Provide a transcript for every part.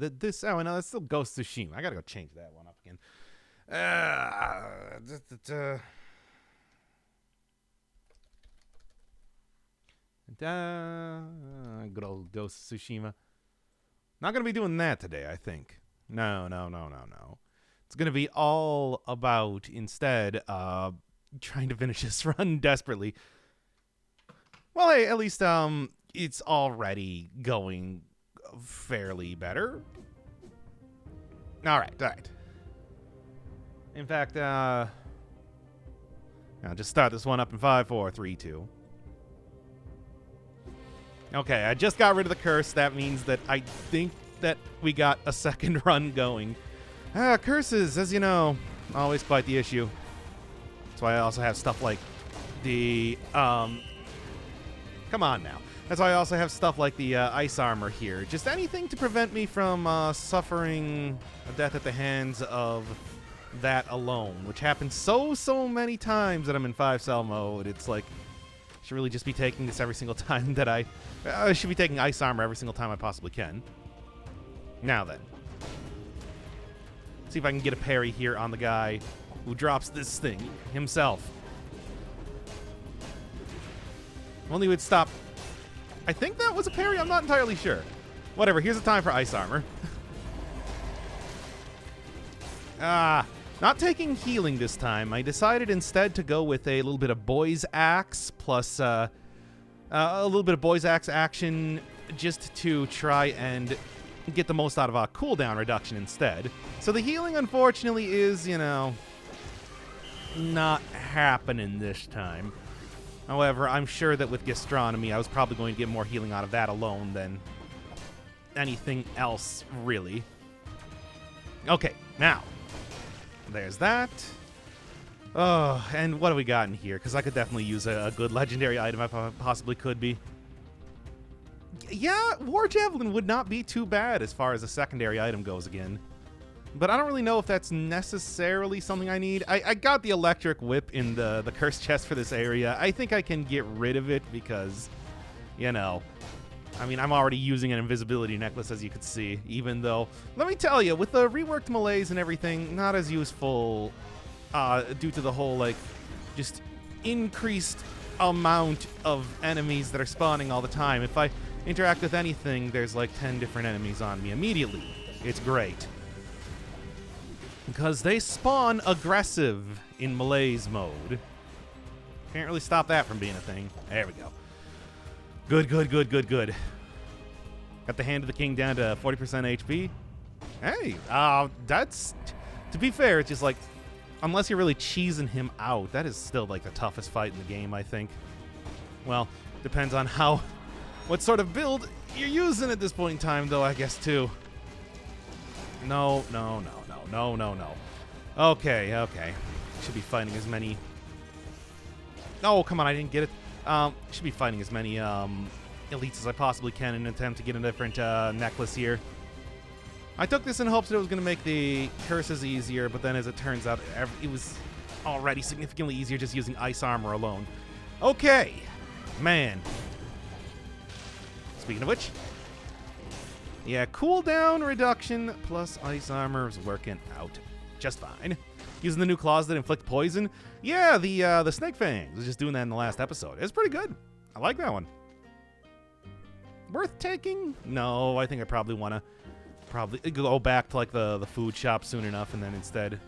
This, oh, no, that's still Ghost of Tsushima. I gotta go change that one up again. Good old Ghost of Tsushima. Not gonna be doing that today, I think. No. It's gonna be all about, instead, trying to finish this run desperately. Well, hey, at least, it's already going fairly better. All right. In fact, I'll just start this one up in 5, 4, 3, 2. Okay, I just got rid of the curse. That means that I think that we got a second run going. Curses, as you know, always quite the issue. That's why I also have stuff like the, come on now. That's why I also have stuff like the ice armor here. Just anything to prevent me from suffering a death at the hands of that alone, which happens so many times that I'm in 5-cell mode. It's like, I should really just be taking this every single time that I should be taking ice armor every single time I possibly can. Now then. See if I can get a parry here on the guy who drops this thing himself. Only would stop. I think that was a parry. I'm not entirely sure. Whatever. Here's a time for ice armor. Not taking healing this time. I decided instead to go with a little bit of Boy's Axe plus a little bit of Boy's Axe action just to try and get the most out of a cooldown reduction instead. So the healing, unfortunately, is, not happening this time. However, I'm sure that with Gastronomy, I was probably going to get more healing out of that alone than anything else, really. Okay, now. There's that. Oh, and what have we got in here? Because I could definitely use a good legendary item if I possibly could be. Yeah, War Javelin would not be too bad as far as a secondary item goes again. But I don't really know if that's necessarily something I need. I got the Electric Whip in the Curse chest for this area. I think I can get rid of it because, I mean, I'm already using an invisibility necklace, as you could see, even though, let me tell you, with the reworked melees and everything, not as useful due to the whole, just increased amount of enemies that are spawning all the time. If I interact with anything, there's 10 different enemies on me immediately. It's great. Because they spawn aggressive in melee's mode. Can't really stop that from being a thing. There we go. Good. Got the Hand of the King down to 40% HP. Hey, that's... To be fair, it's just unless you're really cheesing him out, that is still the toughest fight in the game, I think. Well, depends on what sort of build you're using at this point in time, though, I guess, too. No. Okay. Should be fighting as many... Oh, come on, I didn't get it. Should be fighting as many elites as I possibly can in an attempt to get a different necklace here. I took this in hopes that it was going to make the curses easier, but then as it turns out, it was already significantly easier just using ice armor alone. Okay, man. Speaking of which, yeah, cooldown reduction plus ice armor is working out just fine. Using the new claws that inflict poison. Yeah, the Snake Fangs. I was just doing that in the last episode. It's pretty good. I like that one. Worth taking? No, I think I probably want to go back to the food shop soon enough, and then instead,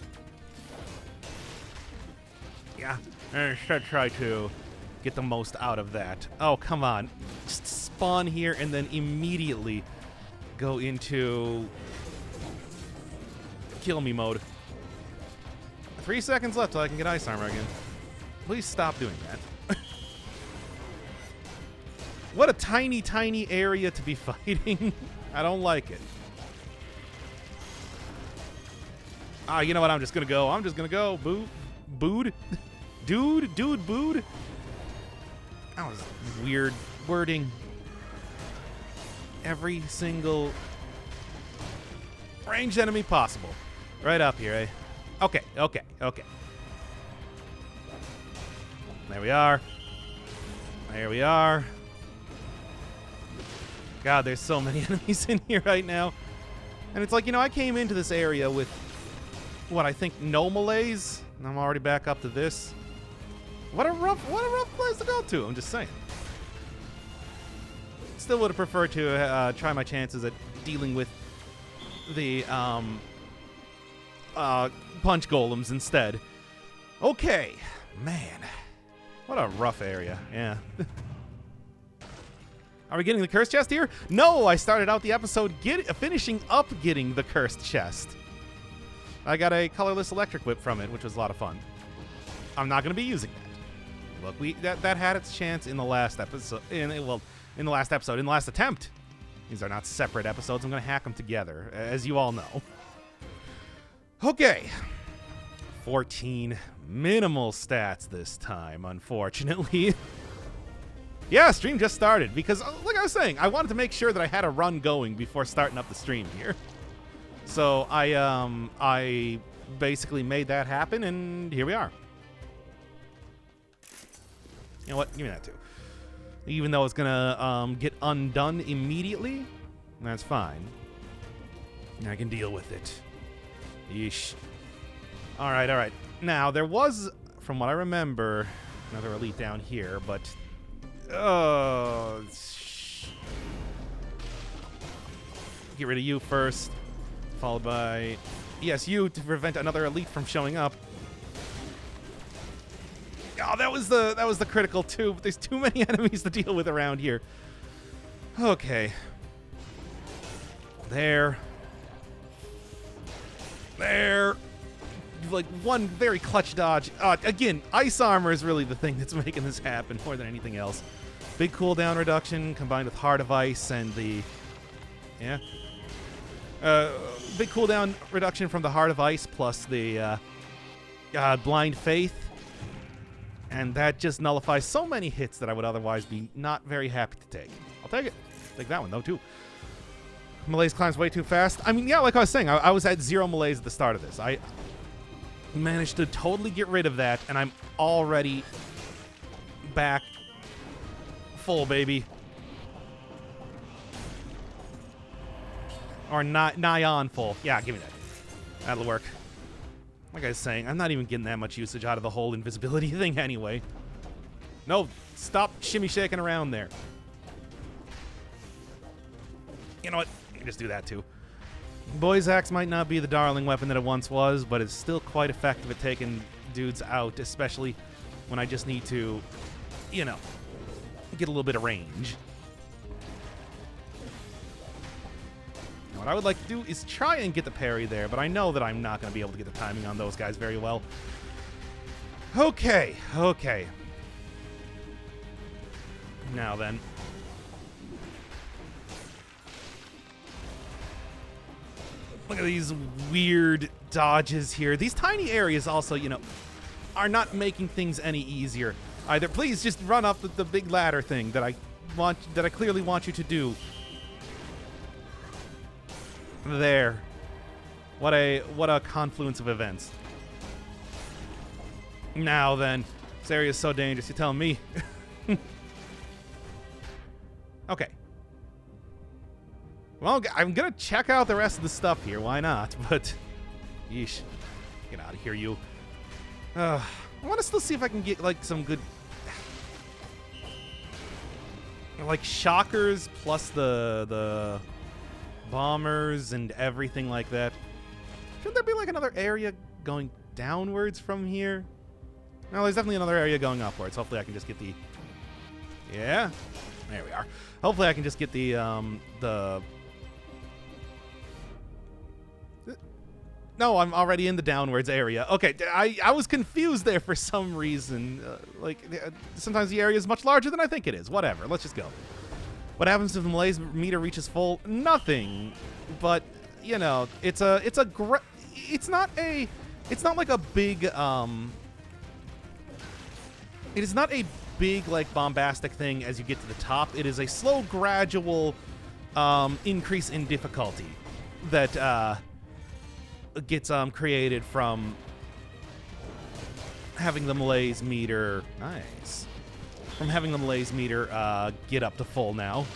yeah, I should try to get the most out of that. Oh, come on. Just spawn here and then immediately go into kill me mode. 3 seconds left till I can get ice armor again. Please stop doing that. What a tiny area to be fighting. I don't like it. You know what? I'm just gonna go. Booed. Dude, booed. That was weird wording. Every single ranged enemy possible. Right up here, eh? Okay. There we are. God, there's so many enemies in here right now. And it's like, I came into this area with, what, I think no malaise, and I'm already back up to this. What a rough place to go to, I'm just saying. Still would have preferred to try my chances at dealing with the punch golems instead. Okay, man. What a rough area, yeah. Are we getting the cursed chest here? No, I started out the episode finishing up getting the cursed chest. I got a colorless electric whip from it, which was a lot of fun. I'm not going to be using that. Look, that had its chance in the last episode. In the last attempt. These are not separate episodes. I'm going to hack them together, as you all know. Okay. 14 minimal stats this time, unfortunately. Yeah, stream just started because, like I was saying, I wanted to make sure that I had a run going before starting up the stream here. So I basically made that happen, and here we are. You know what? Give me that too. Even though it's gonna get undone immediately, that's fine. I can deal with it. Yeesh. All right. Now there was, from what I remember, another elite down here, but. Get rid of you first, followed by you to prevent another elite from showing up. Oh, that was the critical too. But there's too many enemies to deal with around here. Okay. There. Like one very clutch dodge. Again, ice armor is really the thing that's making this happen more than anything else. Big cooldown reduction combined with Heart of Ice and the... Yeah. Big cooldown reduction from the Heart of Ice plus the Blind Faith. And that just nullifies so many hits that I would otherwise be not very happy to take. I'll take it. Take that one, though, too. Malaise climbs way too fast. I mean, yeah, like I was saying, I was at 0 malaise at the start of this. I managed to totally get rid of that, and I'm already back full, baby. Or nigh on full. Yeah, give me that. That'll work. Like I was saying, I'm not even getting that much usage out of the whole invisibility thing anyway. No, stop shimmy shaking around there. You know what? You can just do that too. Boy's Axe might not be the darling weapon that it once was, but it's still quite effective at taking dudes out, especially when I just need to, get a little bit of range. Now, what I would like to do is try and get the parry there, but I know that I'm not going to be able to get the timing on those guys very well. Okay. Now then. Look at these weird dodges here. These tiny areas also, are not making things any easier either. Please just run up the big ladder thing that I clearly want you to do. There. What a confluence of events. Now then, this area is so dangerous. You're telling me. Okay. Well, I'm going to check out the rest of the stuff here. Why not? But, yeesh. Get out of here, you. I want to still see if I can get, some good... shockers plus the bombers and everything like that. Shouldn't there be, another area going downwards from here? No, there's definitely another area going upwards. Hopefully I can just get the... Yeah. There we are. Hopefully I can just get the... No, I'm already in the downwards area. Okay, I was confused there for some reason. Sometimes the area is much larger than I think it is. Whatever, let's just go. What happens if the malaise meter reaches full? Nothing. But, it's not like a big, it is not a big, bombastic thing as you get to the top. It is a slow, gradual, increase in difficulty that, gets created from having the malaise meter get up to full now.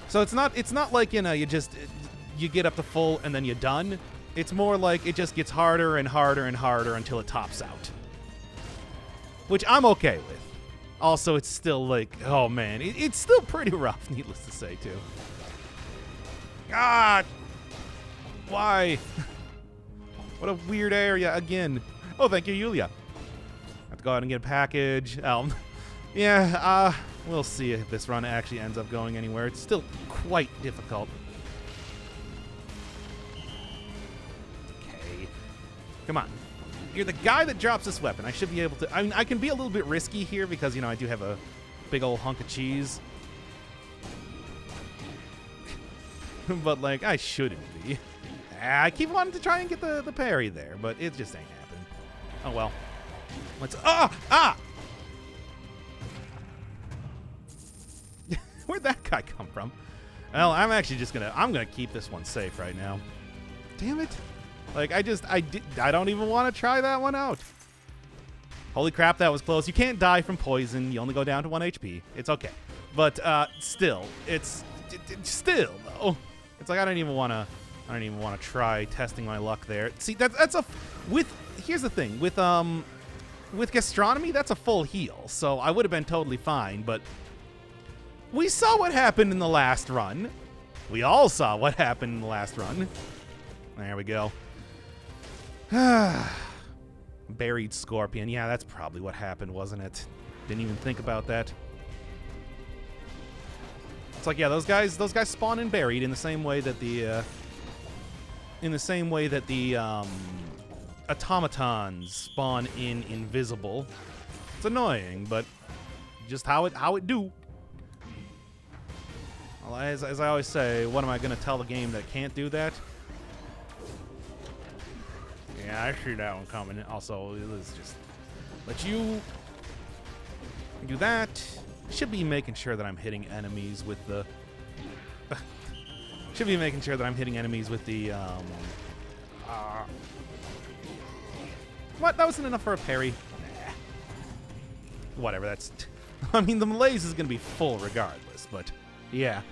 So it's not like you just you get up to full and then you're done. It's more like it just gets harder and harder and harder until it tops out. Which I'm okay with. Also, it's still like, oh man, it's still pretty rough, needless to say, too. God! Why? What a weird area again. Oh, thank you, Yulia. I have to go out and get a package. Yeah, we'll see if this run actually ends up going anywhere. It's still quite difficult. Okay. Come on. You're the guy that drops this weapon. I should be able to... I mean, I can be a little bit risky here because, you know, I do have a big old hunk of cheese. But, like, I shouldn't be. I keep wanting to try and get the parry there, but it just ain't happening. Oh, well. Let's... Ah! Where'd that guy come from? Well, I'm actually just gonna... I'm gonna keep this one safe right now. Damn it. Like, I don't even want to try that one out. Holy crap, that was close. You can't die from poison. You only go down to 1 HP. It's okay. But, still. Still, though. It's like, I don't even want to try testing my luck there. See, that's a... Here's the thing. With gastronomy, that's a full heal. So I would have been totally fine, but... We saw what happened in the last run. We all saw what happened in the last run. There we go. Buried scorpion. Yeah, that's probably what happened, wasn't it? Didn't even think about that. It's like, yeah, those guys spawn in buried in the same way that the automatons spawn in invisible. It's annoying, but just how it do. Well, as I always say, what am I going to tell the game that can't do that? Yeah, I see that one coming. Also, let's just let you do that. Should be making sure that I'm hitting enemies with the... should be making sure that I'm hitting enemies with the... What? That wasn't enough for a parry. Nah. Whatever, that's... I mean, the malaise is going to be full regardless, but yeah.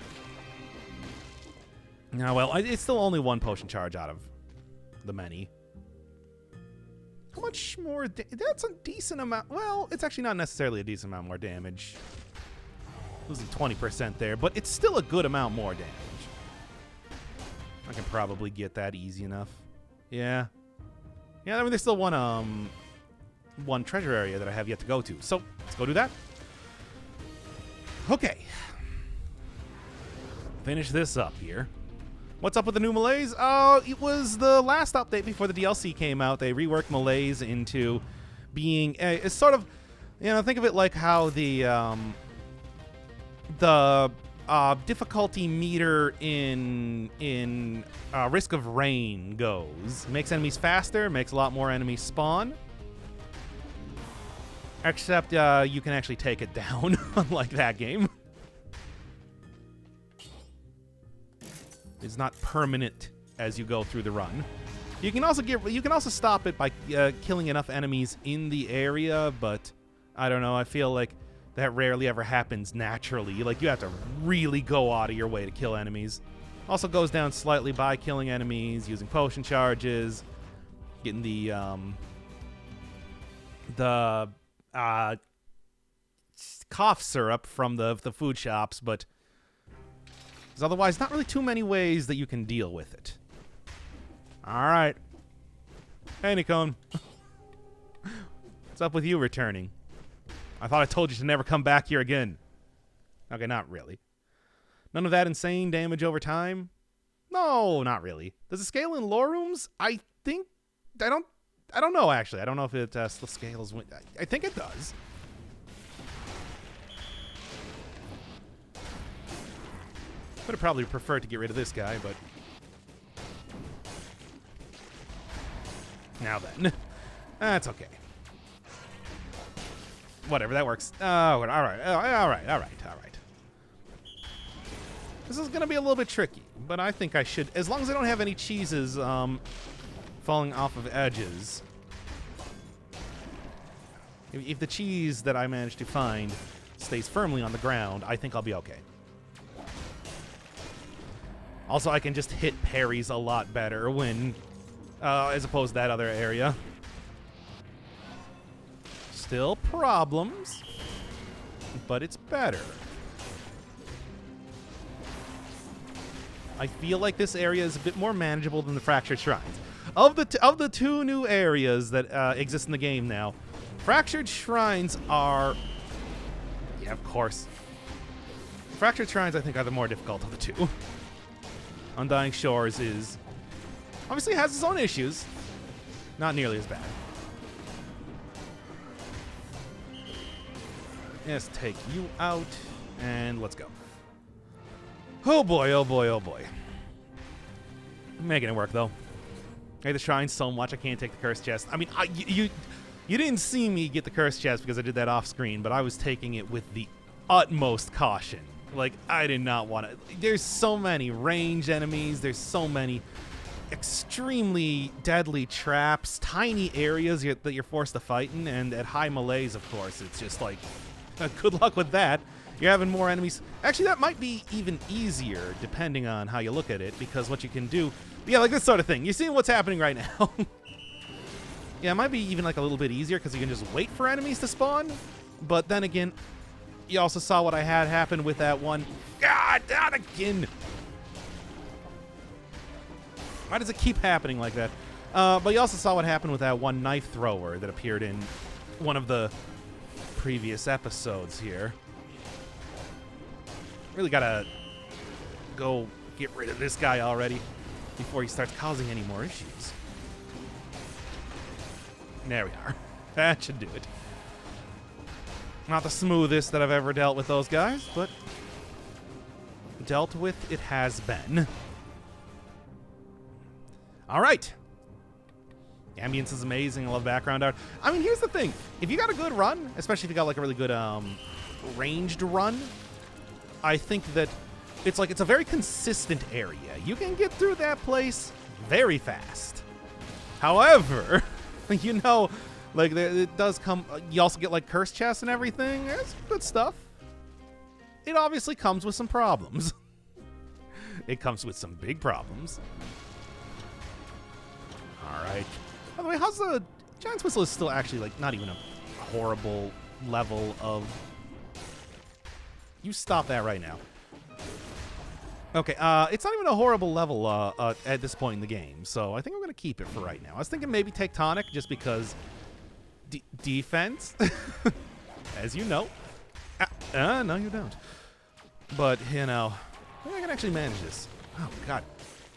Now, well, it's still only one potion charge out of the many. How much more? That's a decent amount. Well, it's actually not necessarily a decent amount more damage. Losing 20% there, but it's still a good amount more damage. I can probably get that easy enough. Yeah. Yeah, I mean, there's still one treasure area that I have yet to go to. So, let's go do that. Okay. Finish this up here. What's up with the new malaise? Oh, it was the last update before the DLC came out. They reworked malaise into being it's sort of, you know, think of it like how the difficulty meter in Risk of Rain goes. Makes enemies faster, makes a lot more enemies spawn. Except you can actually take it down, unlike that game. It's not permanent as you go through the run. You can also stop it by killing enough enemies in the area, but I don't know. I feel like that rarely ever happens naturally. Like, you have to really go out of your way to kill enemies. Also goes down slightly by killing enemies, using potion charges, getting the cough syrup from the food shops, but there's otherwise not really too many ways that you can deal with it. All right. Hey, Nikon. What's up with you returning? I thought I told you to never come back here again. Okay, not really. None of that insane damage over time? No, not really. Does it scale in lore rooms? I don't know, actually. I don't know if it still scales. I think it does. Would have probably preferred to get rid of this guy, but... Now then. That's okay. Whatever, that works. Oh, all right. This is going to be a little bit tricky, but I think I should... As long as I don't have any cheeses falling off of edges. If the cheese that I managed to find stays firmly on the ground, I think I'll be okay. Also, I can just hit parries a lot better when, as opposed to that other area. Still problems, but it's better. I feel like this area is a bit more manageable than the Fractured Shrines. Of the two new areas that exist in the game now, Fractured Shrines are... Yeah, of course. Fractured Shrines, I think, are the more difficult of the two. Undying Shores is... obviously has its own issues. Not nearly as bad. Let's take you out, and let's go. Oh boy, oh boy, oh boy. I'm making it work, though. I hate the shrine so much I can't take the cursed chest. I mean, you didn't see me get the cursed chest because I did that off screen, but I was taking it with the utmost caution. Like, I did not want to. There's so many ranged enemies. There's so many extremely deadly traps, tiny areas that you're forced to fight in, and at high melees, of course, it's just like, good luck with that. You're having more enemies. Actually, that might be even easier, depending on how you look at it, because what you can do... Yeah, like this sort of thing. You're seeing what's happening right now. Yeah, it might be even like a little bit easier, because you can just wait for enemies to spawn. But then again, you also saw what I had happen with that one. God, not again! Why does it keep happening like that? But you also saw what happened with that one knife thrower that appeared in one of the previous episodes here. Really gotta go get rid of this guy already before he starts causing any more issues. There we are. That should do it. Not the smoothest that I've ever dealt with those guys, but dealt with it has been. All right. The ambience is amazing. I love background art. I mean, here's the thing. If you got a good run, especially if you got like a really good ranged run, I think that it's a very consistent area. You can get through that place very fast. However, you know, like it does come. You also get like curse chests and everything. It's good stuff. It obviously comes with some problems. It comes with some big problems. All right. By the way, how's the Giant's Whistle is still actually like not even a horrible level of. You stop that right now. Okay, it's not even a horrible level at this point in the game, so I think I'm going to keep it for right now. I was thinking maybe Tectonic just because defense, as you know. No, you don't. But, you know, I think I can actually manage this. Oh, God.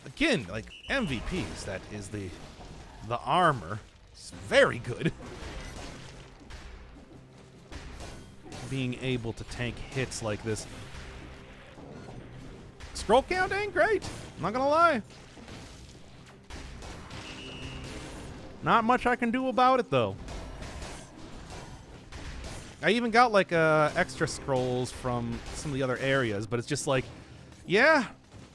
Again, like, MVPs, that is the armor. It's very good. Being able to tank hits like this. Scroll count ain't great. I'm not gonna lie. Not much I can do about it though. I even got like extra scrolls from some of the other areas, but it's just like, yeah,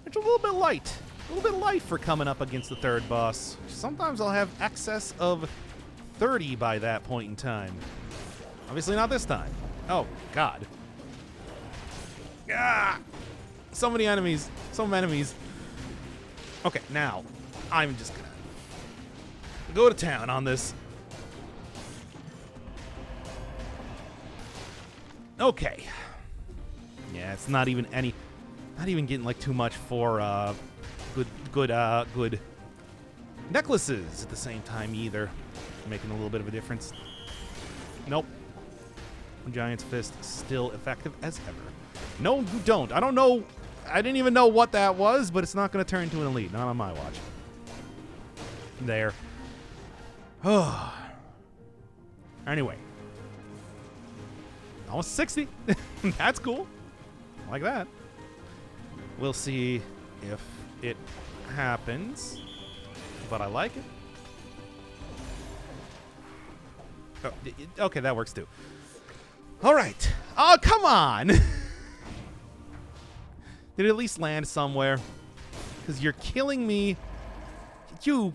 it's a little bit light. A little bit light for coming up against the third boss. Sometimes I'll have excess of 30 by that point in time. Obviously not this time. Oh, God. Ah! So many enemies. So many enemies. Okay, now, I'm just gonna go to town on this. Okay. Yeah, it's not even getting like too much for good necklaces at the same time either. Making a little bit of a difference. Nope. Giant's Fist still effective as ever. No, you don't. I don't know. I didn't even know what that was, but it's not going to turn into an elite. Not on my watch. There. Anyway. Almost 60. That's cool. I like that. We'll see if it happens. But I like it. Oh, okay, that works too. All right. Oh, come on. Did it at least land somewhere? Because you're killing me. You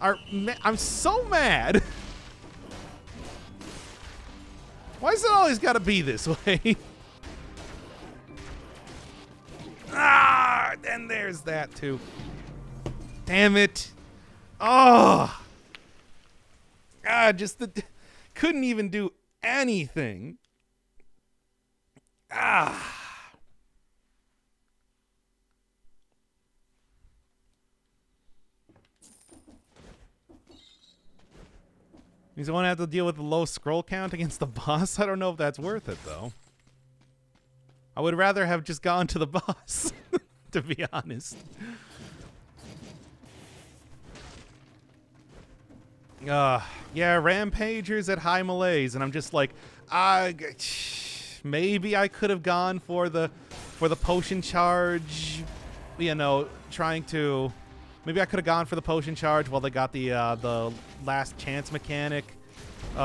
are... I'm so mad. Why is it always got to be this way? Ah! And there's that too. Damn it. Oh. Just couldn't even do anything. Means I want to have to deal with the low scroll count against the boss. I don't know if that's worth it, though. I would rather have just gone to the boss, to be honest. Yeah, Rampagers at high malaise, and I'm just like, maybe I could have gone for the potion charge, you know, trying to. Maybe I could have gone for the potion charge while they got the last chance mechanic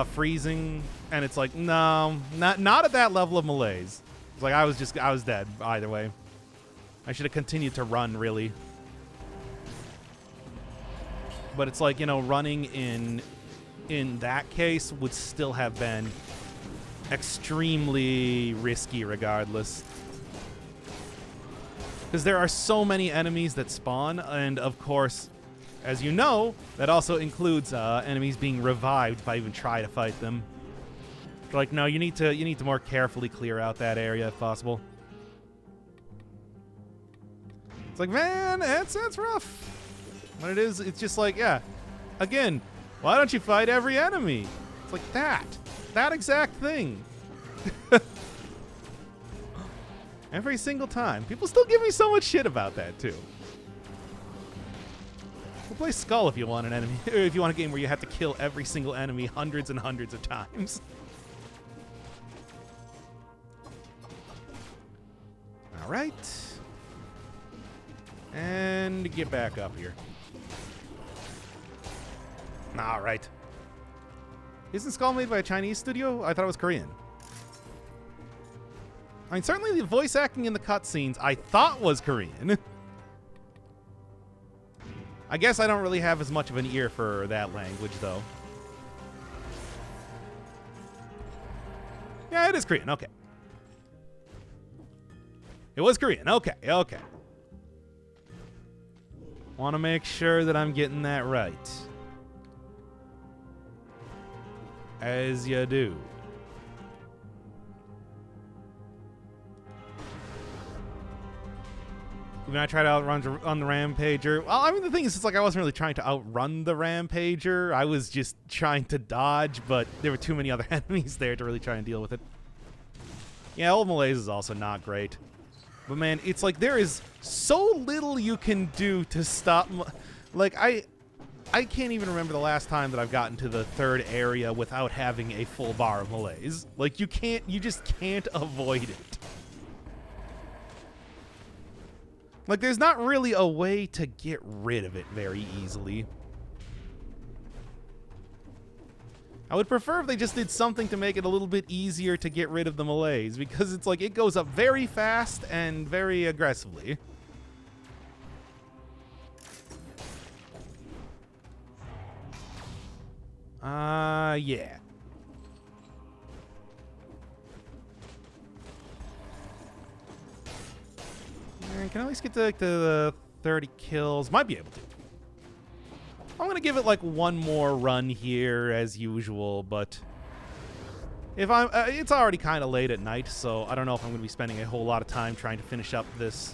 freezing, and it's like, no, not at that level of malaise. It's like I was dead either way. I should have continued to run, really. But it's like, you know, running in that case would still have been extremely risky regardless. Because there are so many enemies that spawn, and of course, as you know, that also includes enemies being revived if I even try to fight them. Like, no, you need to more carefully clear out that area if possible. It's like, man, that's rough. What it is, it's just like, yeah. Again, why don't you fight every enemy? It's like that exact thing. Every single time. People still give me so much shit about that, too. We'll play Skull if you want an enemy. Or if you want a game where you have to kill every single enemy hundreds and hundreds of times. Alright. And get back up here. Alright. Isn't Skull made by a Chinese studio? I thought it was Korean. I mean, certainly the voice acting in the cutscenes I thought was Korean. I guess I don't really have as much of an ear for that language, though. Yeah, it is Korean. Okay. It was Korean. Okay, okay. Want to make sure that I'm getting that right. As you do. When I tried to outrun the Rampager, well, I mean, the thing is, it's like I wasn't really trying to outrun the Rampager. I was just trying to dodge, but there were too many other enemies there to really try and deal with it. Yeah, old malaise is also not great. But man, it's like there is so little you can do to stop. Like, I can't even remember the last time that I've gotten to the third area without having a full bar of malaise. Like, you just can't avoid it. Like, there's not really a way to get rid of it very easily. I would prefer if they just did something to make it a little bit easier to get rid of the malaise, because it's like it goes up very fast and very aggressively. Yeah. Can I at least get to like the 30 kills? Might be able to. I'm going to give it like one more run here as usual, but if I'm it's already kind of late at night, so I don't know if I'm going to be spending a whole lot of time trying to finish up this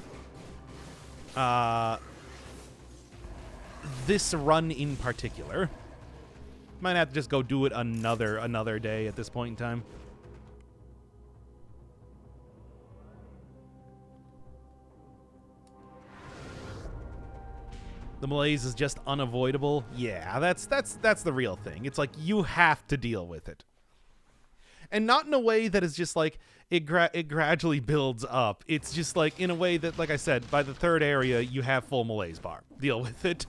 this run in particular. Might have to just go do it another day at this point in time. The malaise is just unavoidable. Yeah, that's the real thing. It's like you have to deal with it. And not in a way that is just like it gradually builds up. It's just like in a way that, like I said, by the third area you have full malaise bar. Deal with it.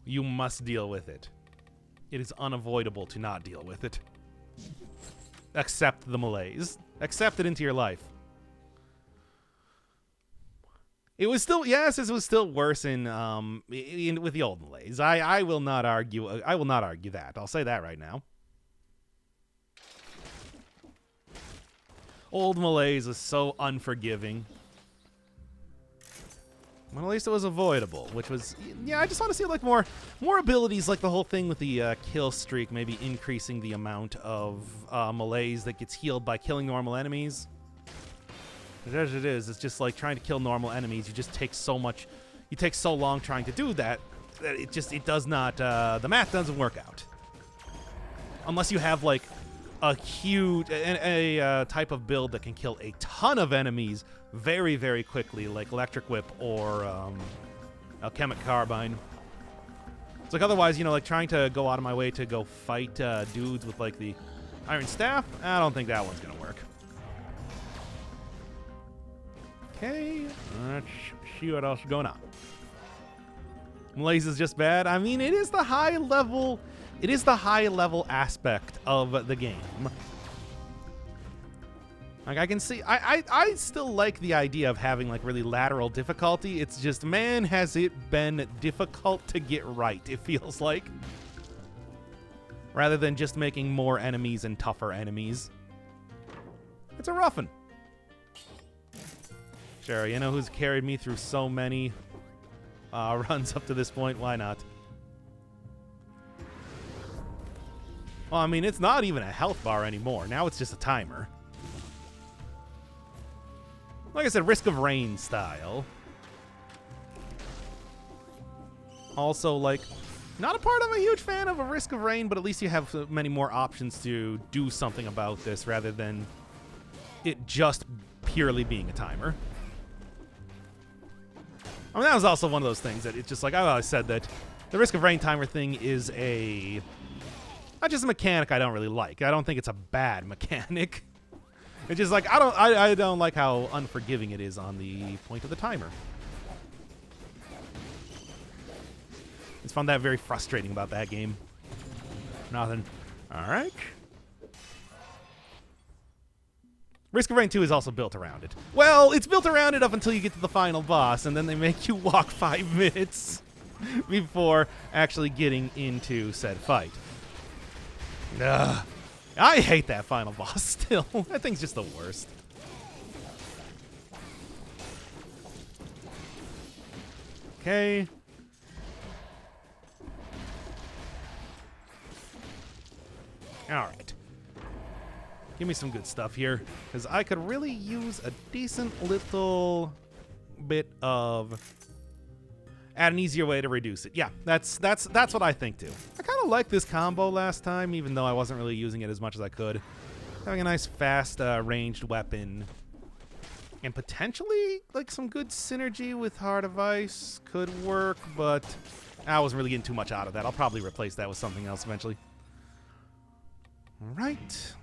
You must deal with it. It is unavoidable to not deal with it. Accept the malaise. Accept it into your life. It was still, yes, it was still worse with the old malaise. I will not argue. I will not argue that. I'll say that right now. Old malaise is so unforgiving. Well, at least it was avoidable, which was, yeah, I just want to see like more abilities, like the whole thing with the kill streak, maybe increasing the amount of malaise that gets healed by killing normal enemies. As it is, it's just like trying to kill normal enemies. You just take so much, you take so long trying to do that, that it does not, the math doesn't work out. Unless you have like a huge, a type of build that can kill a ton of enemies very, very quickly, like Electric Whip or Alchemic Carbine. It's like otherwise, you know, like trying to go out of my way to go fight dudes with like the Iron Staff, I don't think that one's gonna work. Okay, let's see what else is going on. Malaise is just bad. I mean, it is the high level aspect of the game. Like, I can see, I still like the idea of having, like, really lateral difficulty. It's just, man, has it been difficult to get right, it feels like. Rather than just making more enemies and tougher enemies. It's a rough one. Sure, you know who's carried me through so many runs up to this point? Why not? Well, I mean, it's not even a health bar anymore. Now it's just a timer. Like I said, Risk of Rain style. Also, like, not a part of a huge fan of a Risk of Rain, but at least you have so many more options to do something about this rather than it just purely being a timer. I mean, that was also one of those things that it's just like, I always said that the Risk of Rain timer thing is not just a mechanic I don't really like. I don't think it's a bad mechanic. It's just like, I don't like how unforgiving it is on the point of the timer. Just found that very frustrating about that game. Nothing. All right. Risk of Rain 2 is also built around it. Well, it's built around it up until you get to the final boss, and then they make you walk 5 minutes before actually getting into said fight. Ugh. I hate that final boss still. That thing's just the worst. Okay. All right. Give me some good stuff here, because I could really use a decent little bit of... add an easier way to reduce it. Yeah, that's what I think too. I kind of liked this combo last time, even though I wasn't really using it as much as I could. Having a nice fast ranged weapon and potentially like some good synergy with Heart of Ice could work, but I wasn't really getting too much out of that. I'll probably replace that with something else eventually. All right.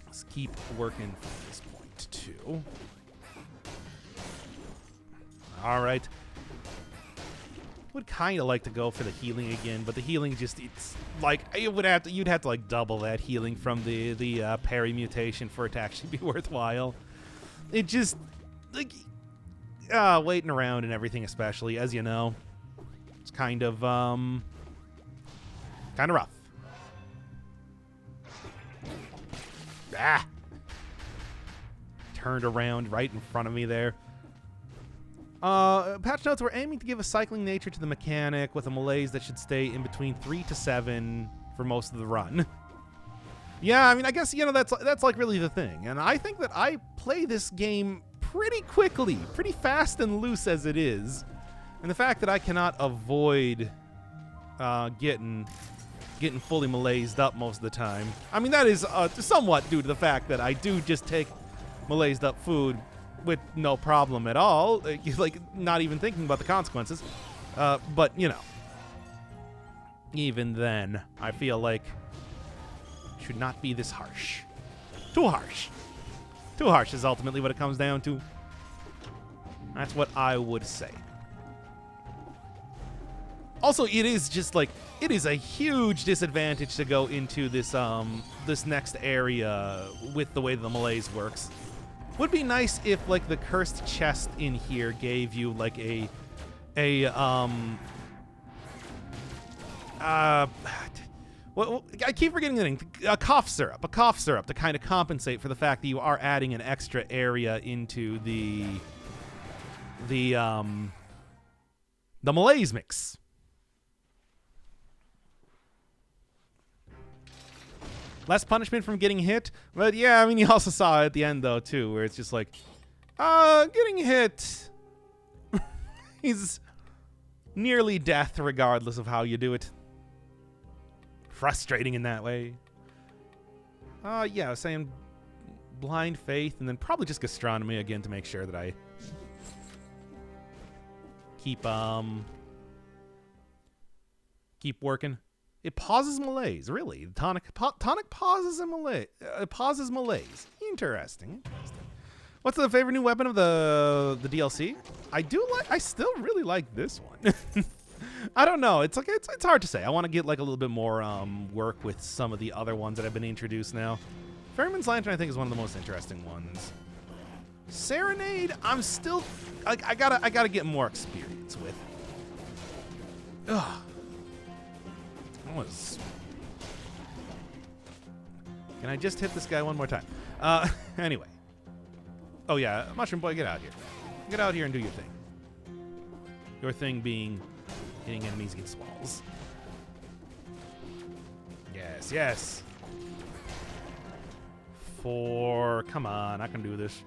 Let's keep working from this point too. All right. Would kind of like to go for the healing again, but the healing just, it's like, you'd have to like double that healing from the parry mutation for it to actually be worthwhile. It just, like, waiting around and everything, especially, as you know, it's kind of rough. Ah! Turned around right in front of me there. Patch notes, we're aiming to give a cycling nature to the mechanic with a malaise that should stay in between 3 to 7 for most of the run. Yeah, I mean, I guess, you know, that's like really the thing. And I think that I play this game pretty quickly, pretty fast and loose as it is. And the fact that I cannot avoid getting fully malaised up most of the time. I mean, that is somewhat due to the fact that I do just take malaised up food with no problem at all, like not even thinking about the consequences. But, you know, even then, I feel like it should not be this harsh. Too harsh. Too harsh is ultimately what it comes down to. That's what I would say. Also, it is just like, it is a huge disadvantage to go into this this next area with the way the malaise works. Would be nice if, like, the cursed chest in here gave you, like, Well, I keep forgetting the name. A cough syrup. A cough syrup to kind of compensate for the fact that you are adding an extra area into the malaise mix. Less punishment from getting hit. But yeah, I mean, you also saw at the end, though, too, where it's just like, getting hit. He's nearly death regardless of how you do it. Frustrating in that way. Yeah, I was saying blind faith and then probably just gastronomy again to make sure that I keep working. It pauses malaise, really. Tonic pauses in malaise. Pauses malaise. Interesting. What's the favorite new weapon of the DLC? I still really like this one. I don't know. It's hard to say. I want to get like a little bit more work with some of the other ones that have been introduced now. Ferryman's Lantern, I think, is one of the most interesting ones. Serenade, I'm still I gotta get more experience with. Ugh. Can I just hit this guy one more time? Anyway. Oh yeah, Mushroom Boy, get out here. Get out here and do your thing. Your thing being hitting enemies against walls. Yes, yes. Come on, I can do this.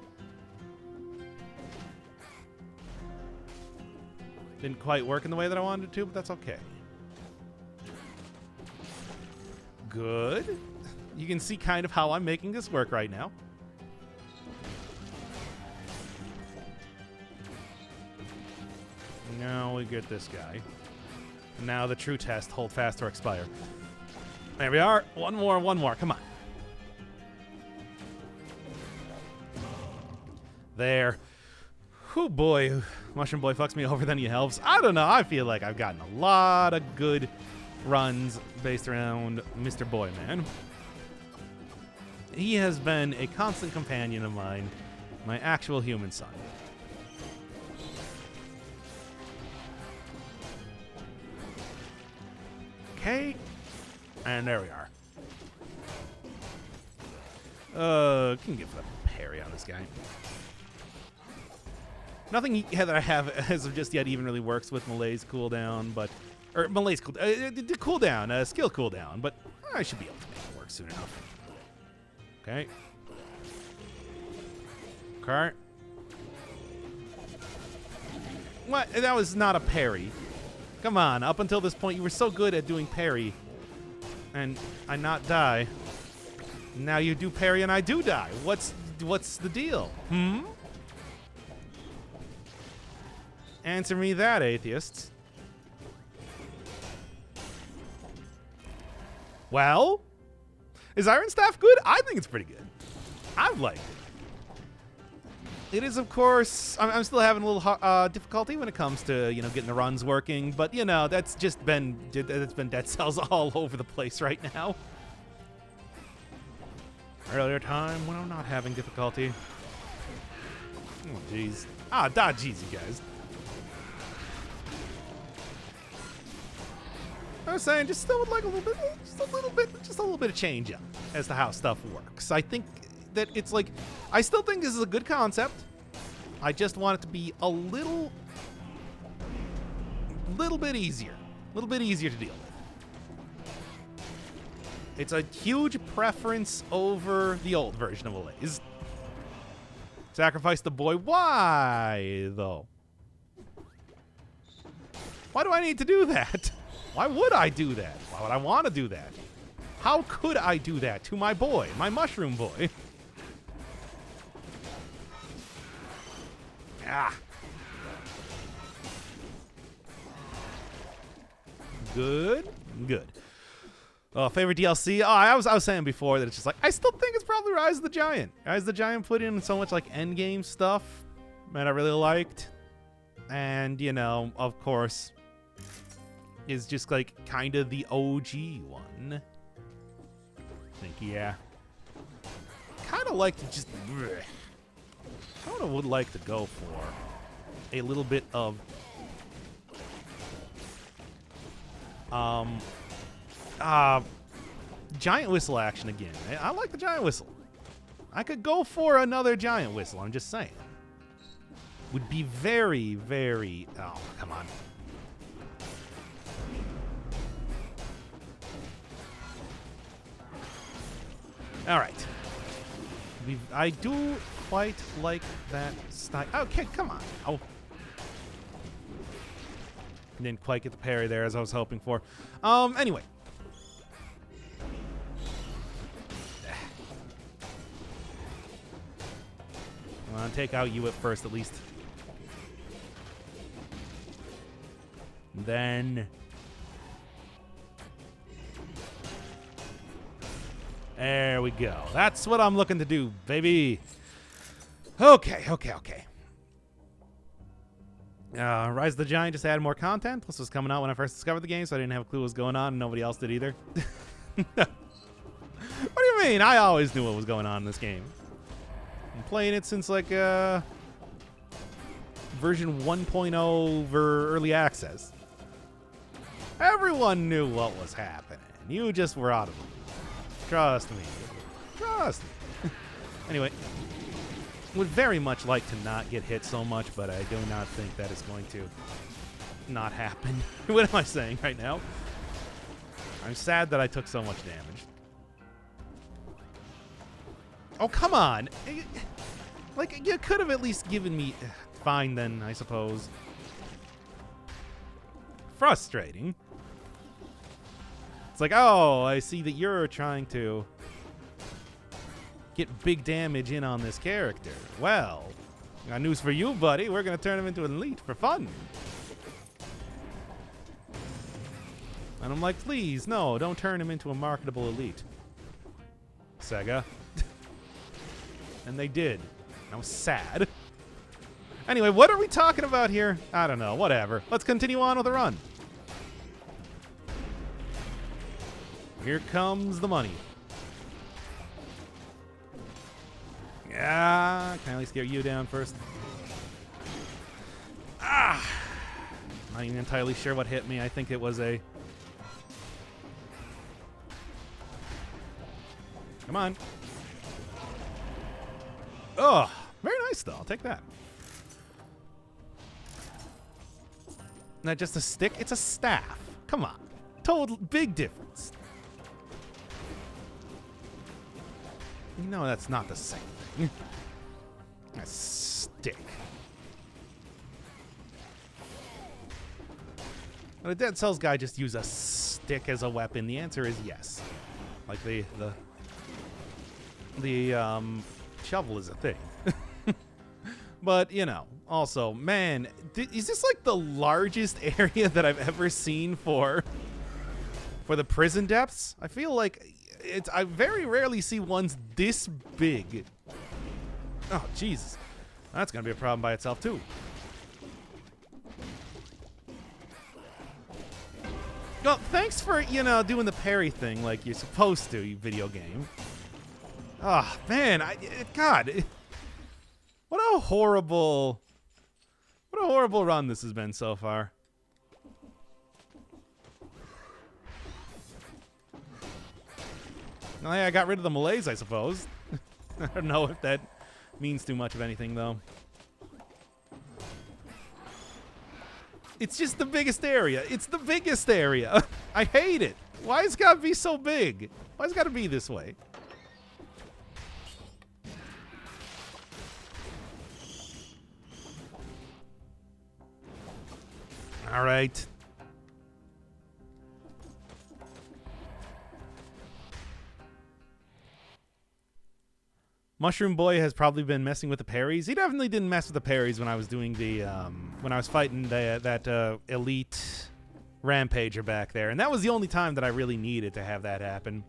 Didn't quite work in the way that I wanted it to, but that's okay. Good. You can see kind of how I'm making this work right now. Now we get this guy. Now the true test, hold fast or expire. There we are. One more. Come on. There. Oh boy. Mushroom Boy fucks me over, then he helps. I don't know. I feel like I've gotten a lot of good runs based around Mr. Boy, man. He has been a constant companion of mine, my actual human son. Okay, and there we are. Can give a parry on this guy. Nothing that I have as of just yet even really works with Malaise cooldown, or Malaise cooldown, skill cooldown, but I should be able to make it work soon enough. Okay. Okay. What? That was not a parry. Come on, up until this point you were so good at doing parry and I not die. Now you do parry and I do die. What's the deal? Answer me that, atheists. Well, is Iron Staff good? I think it's pretty good. I like it. It is, of course, I'm still having a little difficulty when it comes to, getting the runs working, but, that's been Dead Cells all over the place right now. Earlier time when I'm not having difficulty. Oh, jeez. Jeez, you guys. I was saying, just still would like a little bit of change up as to how stuff works. I think that it's like, I still think this is a good concept. I just want it to be a little bit easier. A little bit easier to deal with. It's a huge preference over the old version of Malaise. Sacrifice the boy. Why, though? Why do I need to do that? Why would I do that? Why would I want to do that? How could I do that to my boy, my mushroom boy? Good. Favorite DLC? I was saying before that it's just like, I still think it's probably Rise of the Giant. Rise of the Giant put in so much like end game stuff that I really liked. And, of course, is just like kind of the OG one. I think, yeah. Kind of like to just... kind of would like to go for a little bit of... Giant whistle action again. I like the giant whistle. I could go for another giant whistle. I'm just saying. Would be very, very... Oh, come on. All right. I do quite like that style. Okay, come on. Oh. Didn't quite get the parry there as I was hoping for. Anyway. Come on, take out you at first, at least. Then... There we go. That's what I'm looking to do, baby. Okay. Rise of the Giant just added more content. This was coming out when I first discovered the game, so I didn't have a clue what was going on, and nobody else did either. What do you mean? I always knew what was going on in this game. I'm playing it since, like, version 1.0 over early access. Everyone knew what was happening. You just were out of it. Trust me. Anyway, would very much like to not get hit so much, but I do not think that is going to not happen. What am I saying right now? I'm sad that I took so much damage. Oh, come on. Like, you could have at least given me... Fine, then, I suppose. Frustrating. It's like, oh, I see that you're trying to get big damage in on this character. Well, got news for you, buddy. We're going to turn him into an elite for fun. And I'm like, please, no, don't turn him into a marketable elite. Sega. And they did. I was sad. Anyway, what are we talking about here? I don't know. Whatever. Let's continue on with the run. Here comes the money. Yeah, can I at least get you down first? Ah! Not even entirely sure what hit me. I think it was a... Come on. Oh, very nice though. I'll take that. Not just a stick, it's a staff. Come on. Total big difference. No, that's not the same thing. A stick. Would a Dead Cells guy just use a stick as a weapon? The answer is yes. Like the shovel is a thing. But, you know, also, man, is this like the largest area that I've ever seen for the prison depths? I feel like I very rarely see ones this big. Oh, Jesus. That's going to be a problem by itself, too. Well, thanks for, you know, doing the parry thing like you're supposed to, you video game. Oh, man. God. What a horrible run this has been so far. Oh, yeah, I got rid of the malaise, I suppose. I don't know if that means too much of anything, though. It's just the biggest area. It's the biggest area. I hate it. Why has it got to be so big? Why has it got to be this way? All right. Mushroom Boy has probably been messing with the parries. He definitely didn't mess with the parries when I was doing the when I was fighting that elite rampager back there, and that was the only time that I really needed to have that happen.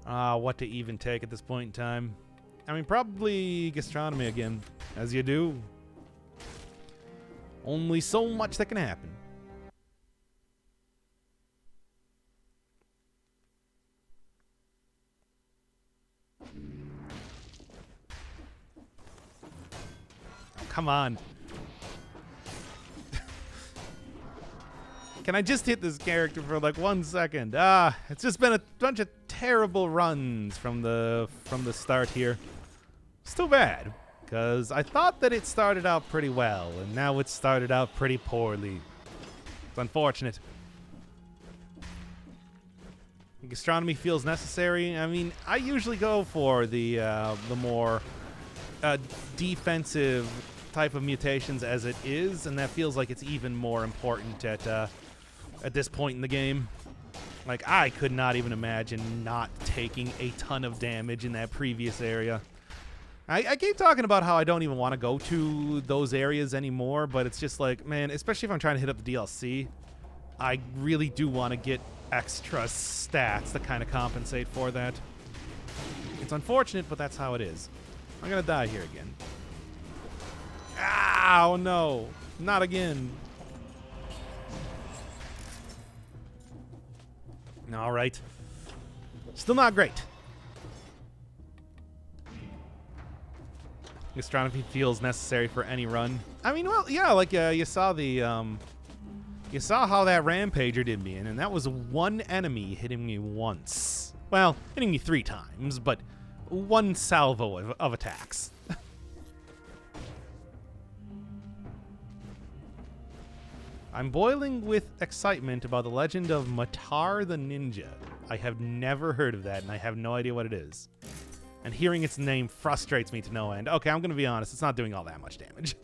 What to even take at this point in time? I mean, probably gastronomy again, as you do. Only so much that can happen. Oh, come on. Can I just hit this character for like 1 second? It's just been a bunch of terrible runs from the start here. It's too bad, because I thought that it started out pretty well, and now it started out pretty poorly. It's unfortunate. Gastronomy feels necessary. I mean, I usually go for the more defensive type of mutations as it is, and that feels like it's even more important at this point in the game. Like, I could not even imagine not taking a ton of damage in that previous area. I keep talking about how I don't even want to go to those areas anymore, but it's just like, man, especially if I'm trying to hit up the DLC, I really do want to get extra stats to kind of compensate for that. It's unfortunate, but that's how it is. I'm going to die here again. Oh, no. Not again. All right. Still not great. Gastronomy feels necessary for any run. I mean, well, yeah, like you saw the you saw how that rampager did me in, and that was one enemy hitting me once. Well, hitting me 3 times, but one salvo of attacks. I'm boiling with excitement about the legend of Matar the Ninja. I have never heard of that, and I have no idea what it is. And hearing its name frustrates me to no end. Okay, I'm going to be honest. It's not doing all that much damage.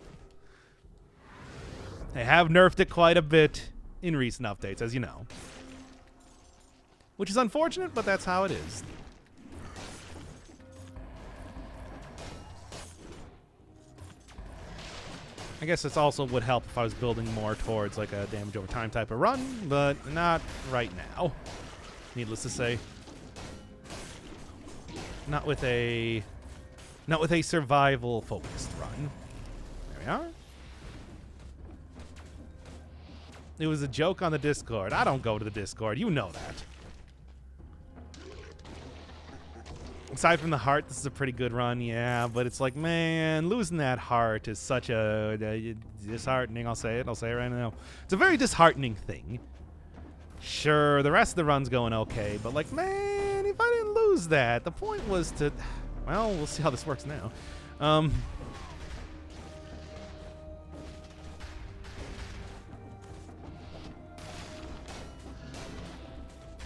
They have nerfed it quite a bit in recent updates, as you know. Which is unfortunate, but that's how it is. I guess this also would help if I was building more towards like a damage over time type of run, but not right now. Needless to say. Not with a survival focused run. There we are. It was a joke on the Discord. I don't go to the Discord. You know that. Aside from the heart, this is a pretty good run, yeah, but it's like, man, losing that heart is such a disheartening. I'll say it right now. It's a very disheartening thing. Sure, the rest of the run's going okay, but like, man, if I didn't lose that, the point was to, well, we'll see how this works now.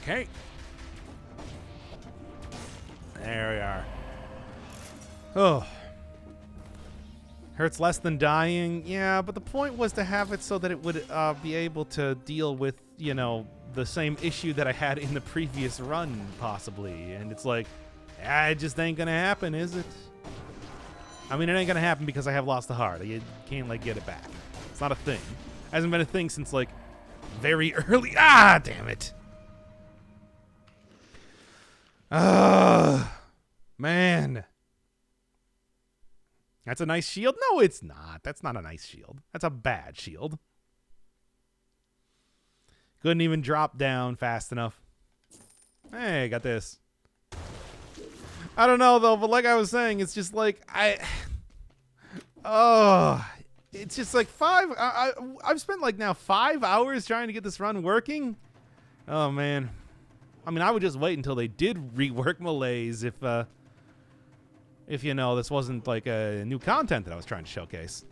Okay. There we are. Oh. Hurts less than dying. Yeah, but the point was to have it so that it would be able to deal with, you know, the same issue that I had in the previous run, possibly. And it's like, it just ain't gonna happen, is it? I mean, it ain't gonna happen because I have lost the heart. You can't, like, get it back. It's not a thing. Hasn't been a thing since, like, very early. Ah, damn it. Man. That's a nice shield? No, it's not. That's not a nice shield. That's a bad shield. Couldn't even drop down fast enough. Hey, got this. I don't know, though, but like I was saying, it's just like, it's just like I've spent like now 5 hours trying to get this run working. Oh, man. I mean, I would just wait until they did rework Malaise if you know, this wasn't like a new content that I was trying to showcase.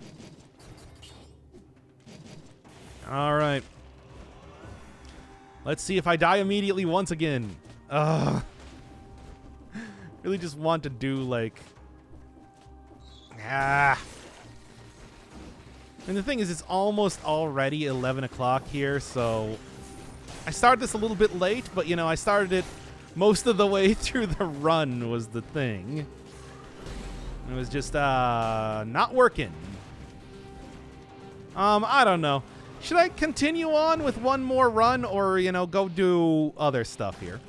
All right. Let's see if I die immediately once again. Really just want to do like... And the thing is, it's almost already 11 o'clock here, so... I started this a little bit late, but, you know, I started it most of the way through the run was the thing. It was just not working. I don't know. Should I continue on with one more run or, you know, go do other stuff here?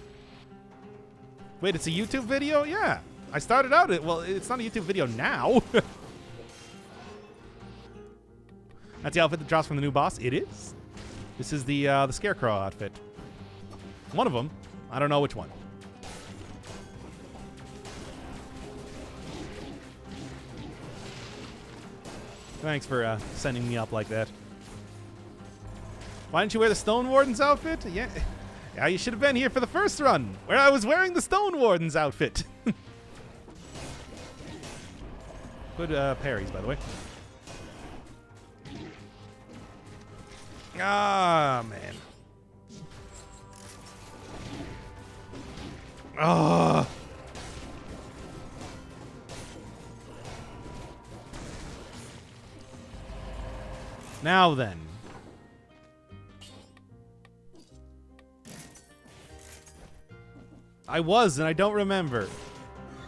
Wait, it's a YouTube video? Yeah. I started out well, it's not a YouTube video now. That's the outfit that drops from the new boss. It is. This is the Scarecrow outfit. One of them. I don't know which one. Thanks for sending me up like that. Why didn't you wear the Stone Warden's outfit? Yeah, you should have been here for the first run, where I was wearing the Stone Warden's outfit. Good parries, by the way. Ah, man. Ah. Now then. I was, and I don't remember.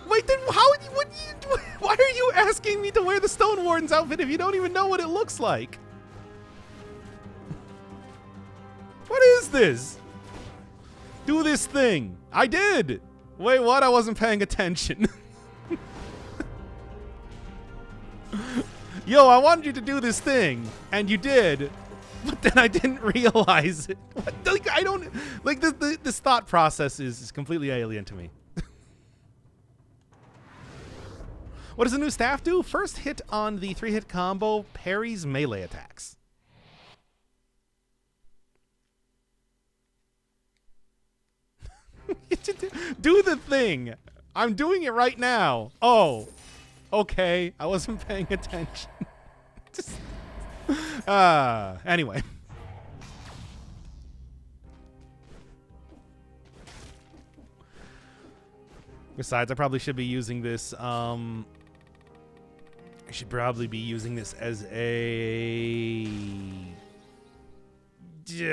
Wait, then why are you asking me to wear the Stone Warden's outfit if you don't even know what it looks like? What is this? Do this thing. I did. Wait, what? I wasn't paying attention. Yo, I wanted you to do this thing, and you did, but then I didn't realize it. What? Like, I don't, like, this thought process is completely alien to me. What does the new staff do? First hit on the 3-hit combo parries melee attacks. Do the thing. I'm doing it right now. Oh, okay. I wasn't paying attention. Anyway. Besides, I probably should be using this. I should probably be using this as a. You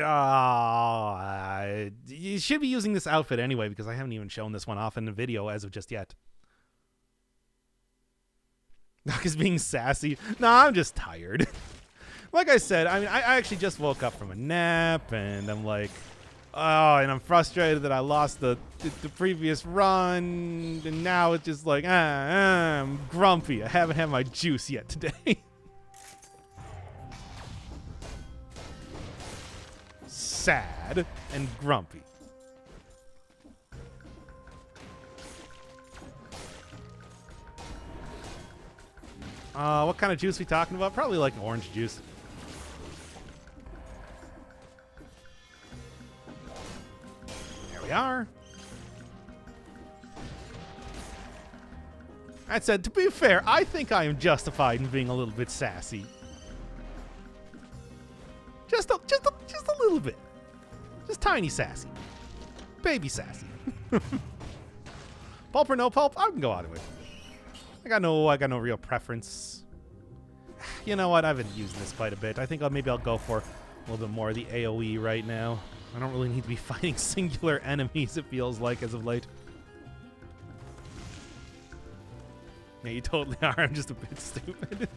should be using this outfit anyway because I haven't even shown this one off in the video as of just yet. Doc is being sassy. Nah, I'm just tired. Like I said, I mean, I actually just woke up from a nap and I'm like, oh, and I'm frustrated that I lost the previous run, and now it's just like, I'm grumpy. I haven't had my juice yet today. Sad and grumpy. What kind of juice we talking about? Probably like orange juice. There we are. That said, to be fair, I think I am justified in being a little bit sassy. Just a little bit. Just tiny sassy. Baby sassy. Pulp or no pulp, I can go out of it. I got no real preference. You know what? I've been using this quite a bit. I think maybe I'll go for a little bit more of the AoE right now. I don't really need to be fighting singular enemies, it feels like, as of late. Yeah, you totally are. I'm just a bit stupid.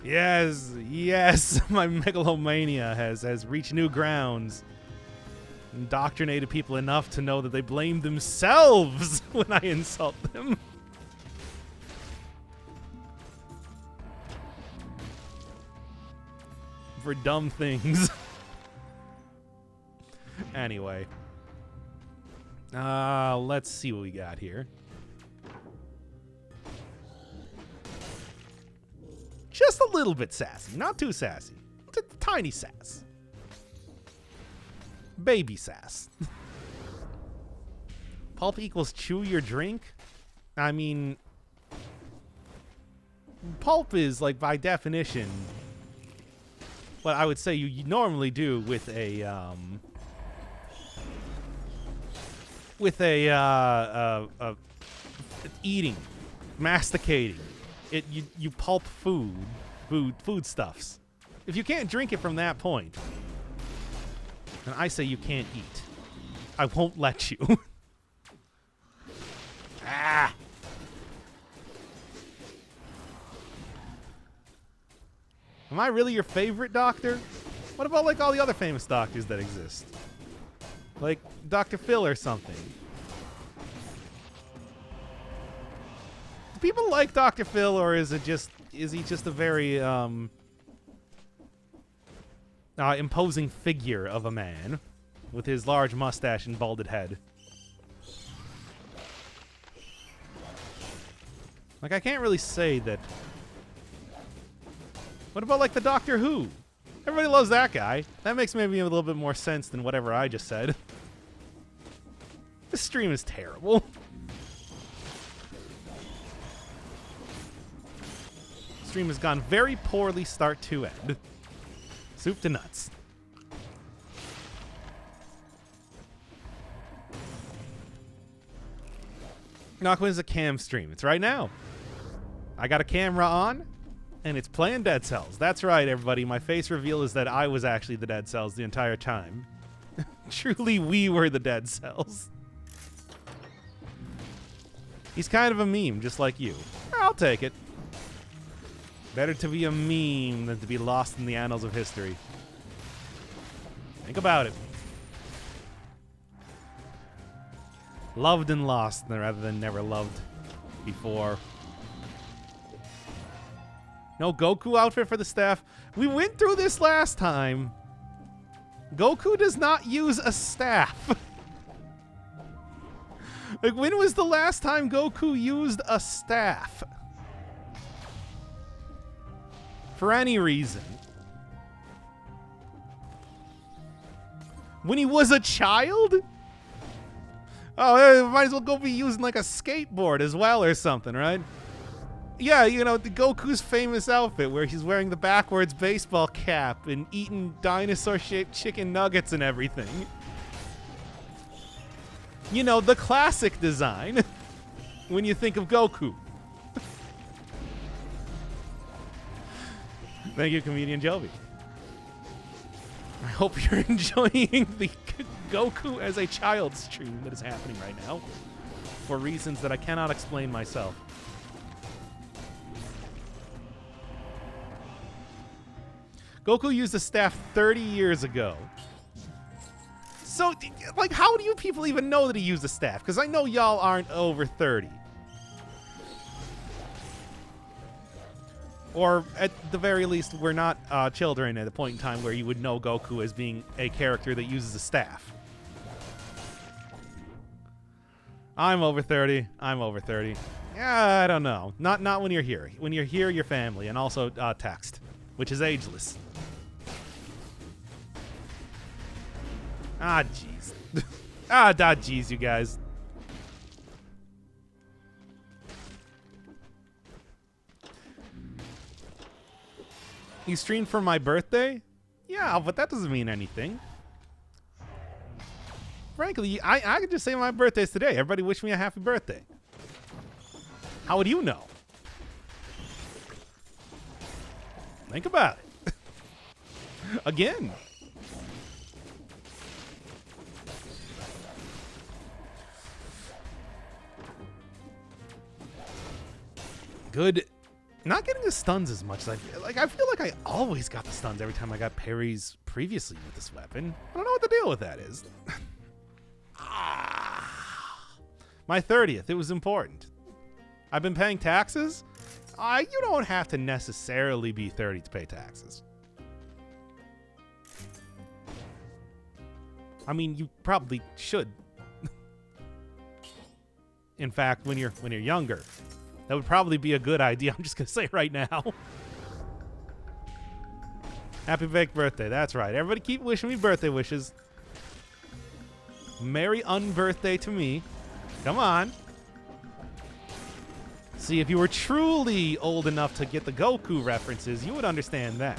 Yes, my megalomania has reached new grounds. Indoctrinated people enough to know that they blame themselves when I insult them. For dumb things. Anyway. Let's see what we got here. Just a little bit sassy, not too sassy. Tiny sass. Baby sass. Pulp equals chew your drink? I mean, pulp is, like, by definition, what I would say you normally do with a, eating, masticating. You pulp foodstuffs. If you can't drink it from that point, then I say you can't eat. I won't let you. Ah! Am I really your favorite doctor? What about, like, all the other famous doctors that exist? Like Dr. Phil or something. Do people like Dr. Phil, or is he just a very imposing figure of a man with his large mustache and balded head? Like, I can't really say that What about like the Doctor Who? Everybody loves that guy. That makes maybe a little bit more sense than whatever I just said. This stream is terrible. Stream has gone very poorly start to end. Soup to nuts. Not when it's a cam stream. It's right now. I got a camera on, and it's playing Dead Cells. That's right, everybody. My face reveal is that I was actually the Dead Cells the entire time. Truly, we were the Dead Cells. He's kind of a meme, just like you. I'll take it. Better to be a meme than to be lost in the annals of history. Think about it. Loved and lost rather than never loved before. No Goku outfit for the staff. We went through this last time. Goku does not use a staff. Like, when was the last time Goku used a staff? For any reason. When he was a child? Oh, might as well go be using like a skateboard as well or something, right? Yeah, you know, the Goku's famous outfit where he's wearing the backwards baseball cap and eating dinosaur-shaped chicken nuggets and everything. You know, the classic design when you think of Goku. Thank you, comedian Jovi. I hope you're enjoying the Goku as a child stream that is happening right now for reasons that I cannot explain myself. Goku used a staff 30 years ago. So, like, how do you people even know that he used a staff? Because I know y'all aren't over 30. Or, at the very least, we're not children at a point in time where you would know Goku as being a character that uses a staff. I'm over 30. I'm over 30. Yeah, I don't know. Not when you're here. When you're here, you're family. And also text, which is ageless. Ah, jeez. Jeez, you guys. You streamed for my birthday? Yeah, but that doesn't mean anything. Frankly, I could just say my birthday's today. Everybody wish me a happy birthday. How would you know? Think about it. Again. Good. Not getting the stuns as much as I feel like. I feel like I always got the stuns every time I got parries previously with this weapon. I don't know what the deal with that is. My 30th. It was important. I've been paying taxes. You don't have to necessarily be 30 to pay taxes. I mean, you probably should. In fact, when you're younger. That would probably be a good idea. I'm just going to say right now. Happy baked birthday. That's right. Everybody keep wishing me birthday wishes. Merry unbirthday to me. Come on. See, if you were truly old enough to get the Goku references, you would understand that.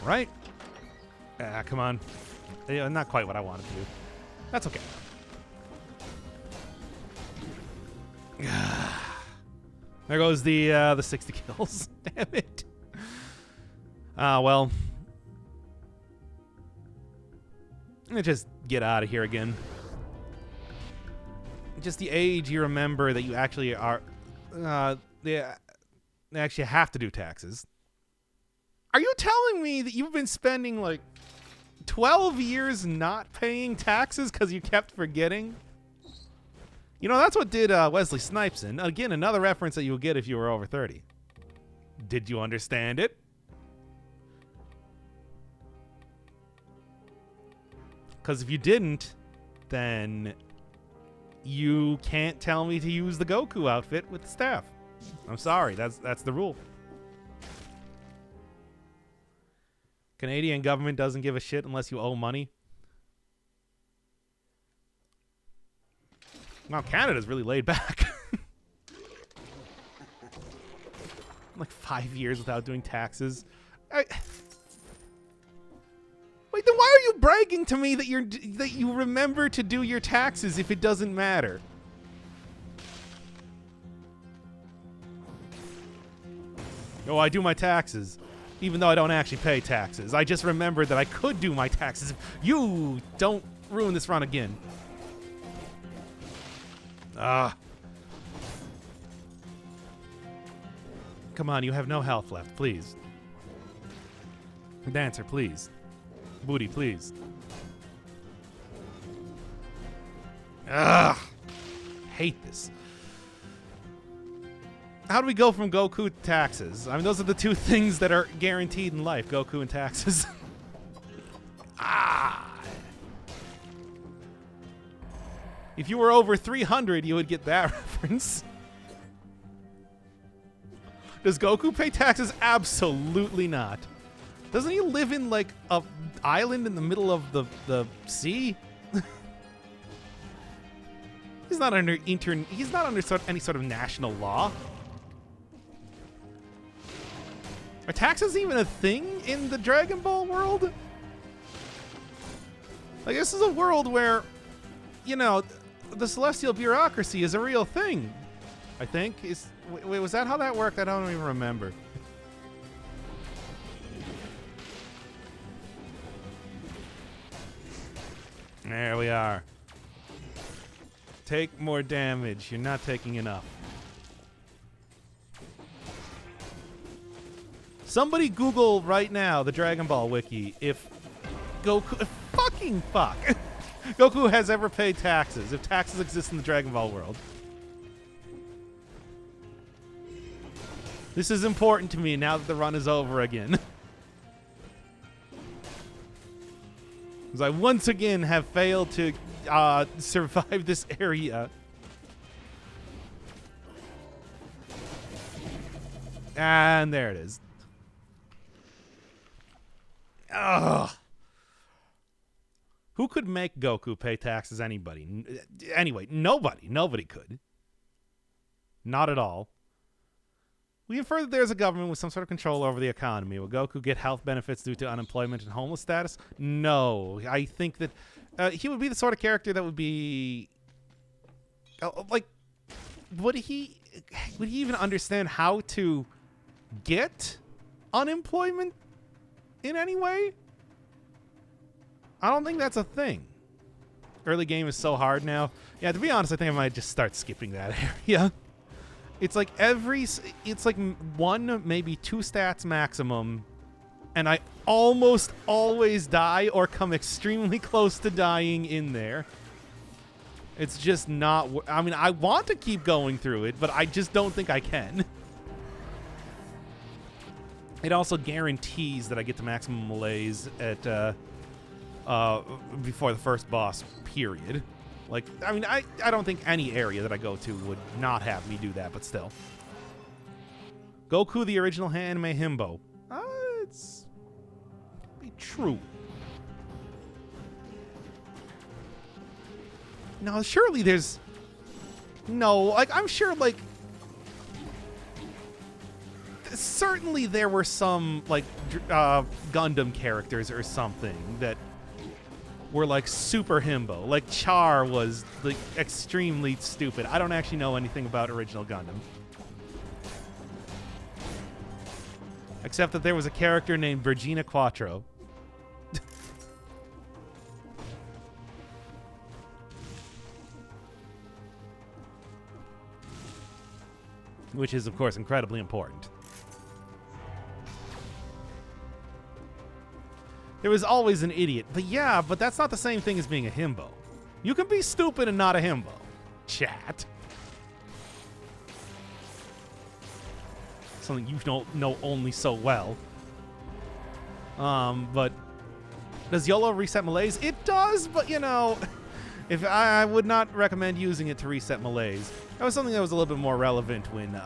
Right? Come on. Not quite what I wanted to do. That's okay. There goes the 60 kills. Damn it. Well. Let's just get out of here again. Just the age you remember that you actually are... they actually have to do taxes. Are you telling me that you've been spending, like, 12 years not paying taxes because you kept forgetting? You know, that's what did Wesley Snipes in. Again, another reference that you would get if you were over 30. Did you understand it? Because if you didn't, then you can't tell me to use the Goku outfit with the staff. I'm sorry, that's the rule. Canadian government doesn't give a shit unless you owe money. Wow, Canada's really laid back. Like 5 years without doing taxes. Wait, then why are you bragging to me that you remember to do your taxes if it doesn't matter? Oh, I do my taxes, even though I don't actually pay taxes. I just remembered that I could do my taxes. You don't ruin this run again. Come on, you have no health left, please. Dancer, please. Booty, please. Ugh. Hate this. How do we go from Goku to taxes? I mean, those are the two things that are guaranteed in life, Goku and taxes. If you were over 300, you would get that reference. Does Goku pay taxes? Absolutely not. Doesn't he live in like a island in the middle of the sea? He's not under any sort of national law. Are taxes even a thing in the Dragon Ball world? Like, this is a world where, you know, the celestial bureaucracy is a real thing. I think. Wait, was that how that worked? I don't even remember. There we are. Take more damage. You're not taking enough. Somebody Google right now the Dragon Ball wiki if Goku... Fucking fuck! Goku has ever paid taxes, if taxes exist in the Dragon Ball world. This is important to me now that the run is over again. Because I once again have failed to survive this area. And there it is. Ugh. Who could make Goku pay taxes? Anybody. Anyway, nobody. Nobody could. Not at all. We infer that there's a government with some sort of control over the economy. Will Goku get health benefits due to unemployment and homeless status? No. I think that he would be the sort of character that would be... like, would he even understand how to get unemployment in any way? I don't think that's a thing. Early game is so hard now. Yeah, to be honest, I think I might just start skipping that area. It's like it's like 1, maybe 2 stats maximum, and I almost always die or come extremely close to dying in there. It's just not... I mean, I want to keep going through it, but I just don't think I can. It also guarantees that I get to maximum malaise at before the first boss, period. Like, I mean, I don't think any area that I go to would not have me do that, but still. Goku, the original anime himbo. It's be true. No, surely there's... No, like, I'm sure, like... Certainly there were some, like, Gundam characters or something that were, like, super himbo. Like, Char was, like, extremely stupid. I don't actually know anything about original Gundam. Except that there was a character named Virginia Quattro. Which is, of course, incredibly important. There was always an idiot. But yeah, but that's not the same thing as being a himbo. You can be stupid and not a himbo. Chat. Something you don't know only so well. But does YOLO reset malaise? It does, but you know, If I would not recommend using it to reset malaise. That was something that was a little bit more relevant when,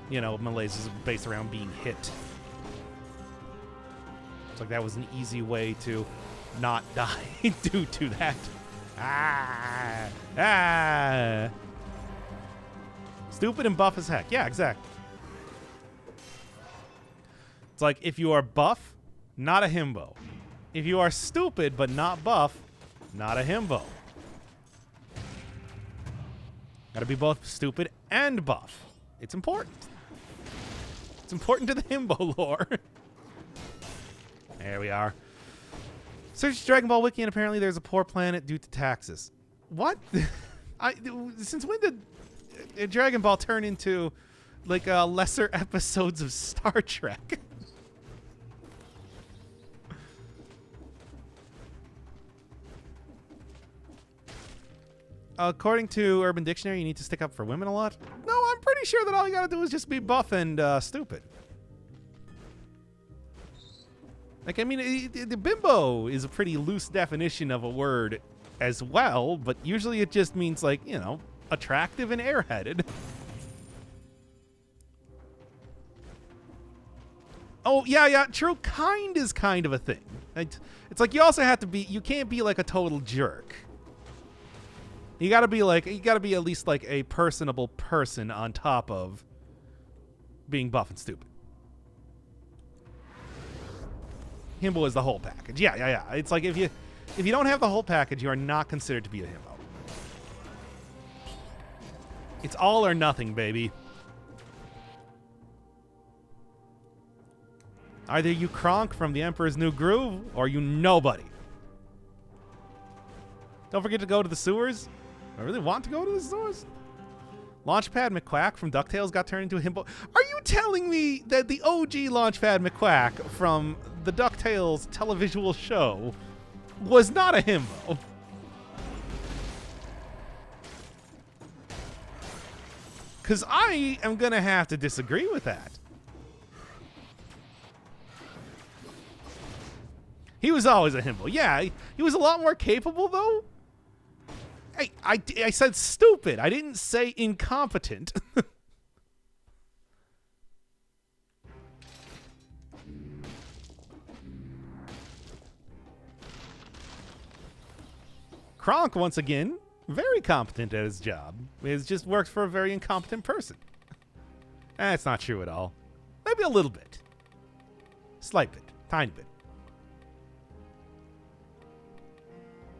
you know, malaise is based around being hit. It's like that was an easy way to not die due to that. Stupid and buff as heck. Yeah, exactly. It's like if you are buff, not a himbo. If you are stupid but not buff, not a himbo. Gotta be both stupid and buff. It's important. It's important to the himbo lore. There we are. Search Dragon Ball Wiki, and apparently there's a poor planet due to taxes. What? Since when did Dragon Ball turn into like lesser episodes of Star Trek? According to Urban Dictionary, you need to stick up for women a lot. No, I'm pretty sure that all you gotta do is just be buff and stupid. Like, I mean, the bimbo is a pretty loose definition of a word as well, but usually it just means, like, you know, attractive and airheaded. Oh, yeah, true. Kind is kind of a thing. It's like you also have to be, you can't be like a total jerk. You gotta be at least like a personable person on top of being buff and stupid. Himbo is the whole package. Yeah. It's like if you don't have the whole package, you are not considered to be a himbo. It's all or nothing, baby. Either you Kronk from The Emperor's New Groove, or you nobody. Don't forget to go to the sewers. I really want to go to the sewers. Launchpad McQuack from DuckTales got turned into a himbo. Are you telling me that the OG Launchpad McQuack from the DuckTales televisual show was not a himbo? Because I am going to have to disagree with that. He was always a himbo. Yeah, he was a lot more capable, though. Hey, I said stupid. I didn't say incompetent. Kronk, once again, very competent at his job. It just works for a very incompetent person. That's not true at all. Maybe a little bit. Slight bit. Tiny bit.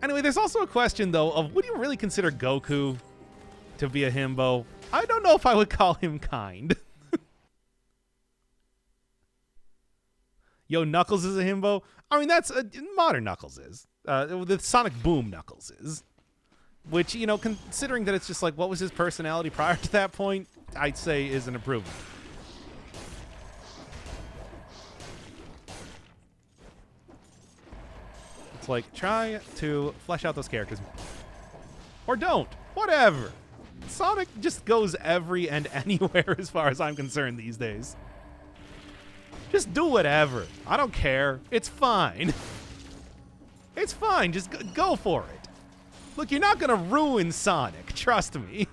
Anyway, there's also a question, though, of would you really consider Goku to be a himbo? I don't know if I would call him kind. Yo, Knuckles is a himbo? I mean, that's modern Knuckles is. The Sonic Boom Knuckles is. Which, you know, considering that it's just like, what was his personality prior to that point, I'd say is an improvement. Like, try to flesh out those characters. Or don't. Whatever. Sonic just goes every and anywhere as far as I'm concerned these days. Just do whatever. I don't care. It's fine. It's fine. Just go for it. Look, you're not going to ruin Sonic. Trust me.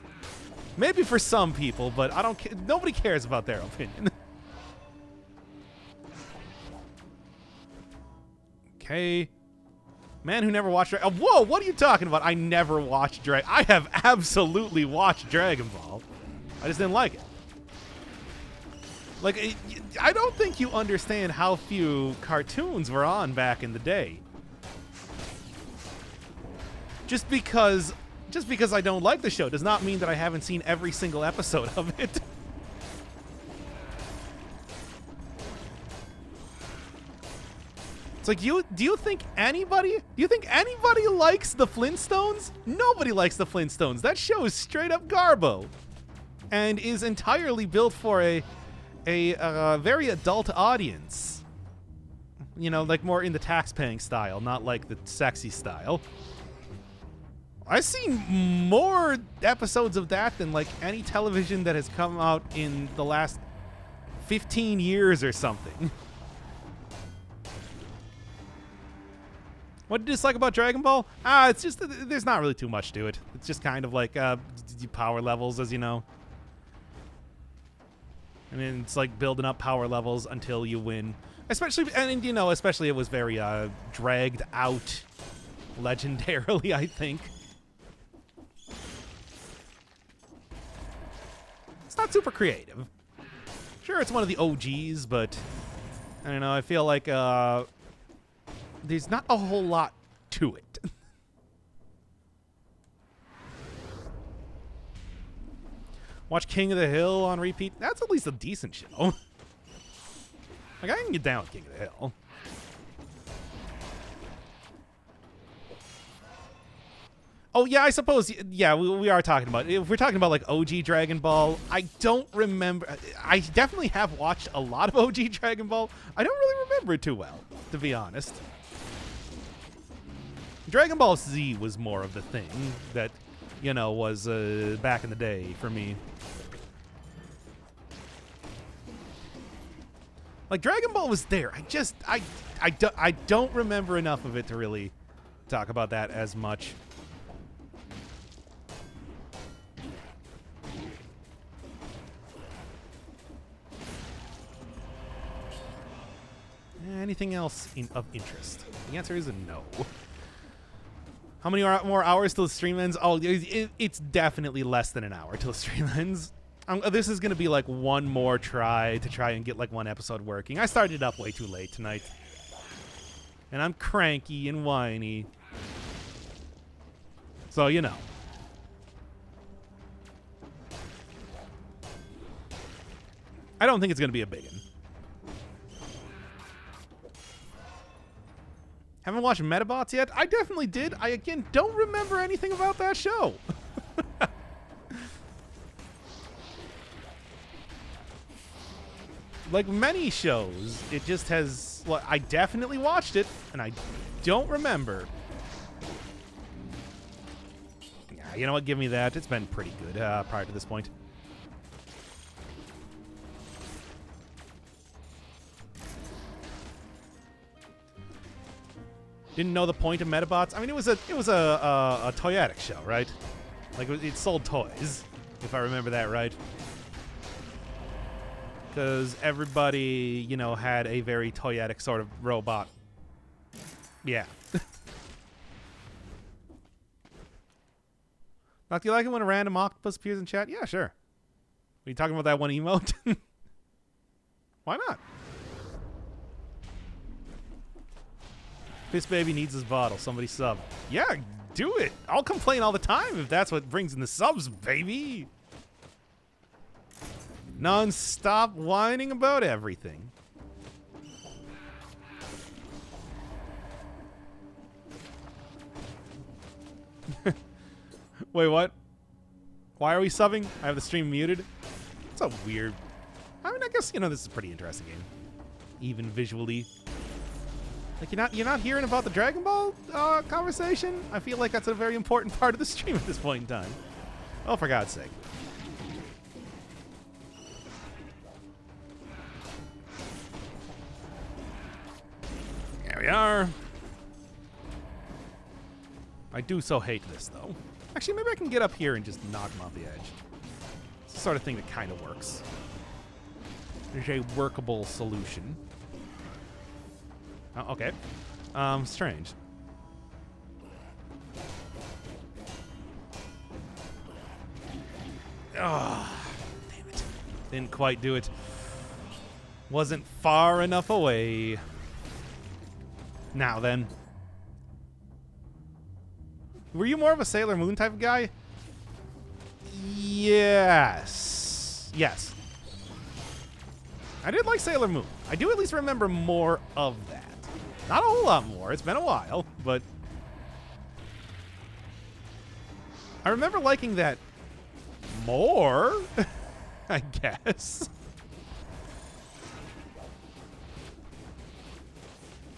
Maybe for some people, but I don't care. Nobody cares about their opinion. Okay. Man who never watched Dragon. Whoa, what are you talking about? I never watched Dragon. I have absolutely watched Dragon Ball. I just didn't like it. Like, I don't think you understand how few cartoons were on back in the day. Just because I don't like the show does not mean that I haven't seen every single episode of it. It's like, do you think anybody likes the Flintstones? Nobody likes the Flintstones. That show is straight up garbo, and is entirely built for a very adult audience. You know, like more in the tax-paying style, not like the sexy style. I've seen more episodes of that than like any television that has come out in the last 15 years or something. What did you dislike about Dragon Ball? It's just there's not really too much to it. It's just kind of like power levels, as you know. I mean, it's like building up power levels until you win. Especially, and you know, especially it was very dragged out legendarily, I think. It's not super creative. Sure, it's one of the OGs, but I don't know. I feel like there's not a whole lot to it. Watch King of the Hill on repeat. That's at least a decent show. Like, I can get down with King of the Hill. Oh, yeah, I suppose, yeah, we are talking about, if we're talking about, like, OG Dragon Ball, I don't remember, I definitely have watched a lot of OG Dragon Ball. I don't really remember it too well, to be honest. Dragon Ball Z was more of the thing that, you know, was back in the day for me. Like, Dragon Ball was there. I don't remember enough of it to really talk about that as much. Anything else of interest? The answer is a no. How many more hours till the stream ends? Oh, it's definitely less than an hour till the stream ends. This is going to be like one more try to try and get like one episode working. I started up way too late tonight. And I'm cranky and whiny. So, you know. I don't think it's going to be a big one. Haven't watched Metabots yet? I definitely did. I, again, don't remember anything about that show. Like many shows, it just has... Well, I definitely watched it, and I don't remember. Yeah, you know what? Give me that. It's been pretty good prior to this point. Didn't know the point of Metabots. I mean, it was a toyetic show, right? Like it sold toys, if I remember that right. Because everybody, you know, had a very toyetic sort of robot. Yeah. Doc, do you like it when a random octopus appears in chat? Yeah, sure. Are you talking about that one emote? Why not? Piss Baby needs his bottle. Somebody sub. Yeah, do it. I'll complain all the time if that's what brings in the subs, baby. Non-stop whining about everything. Wait, what? Why are we subbing? I have the stream muted. It's a weird... I mean, I guess, you know, this is a pretty interesting game. Even visually. Like, you're not hearing about the Dragon Ball conversation? I feel like that's a very important part of the stream at this point in time. Oh, for God's sake. There we are. I do so hate this, though. Actually, maybe I can get up here and just knock him off the edge. It's the sort of thing that kind of works. There's a workable solution. Oh, okay. Strange. Oh, damn it. Didn't quite do it. Wasn't far enough away. Now then. Were you more of a Sailor Moon type of guy? Yes. Yes. I did like Sailor Moon. I do at least remember more of that. Not a whole lot more. It's been a while, but I remember liking that more, I guess.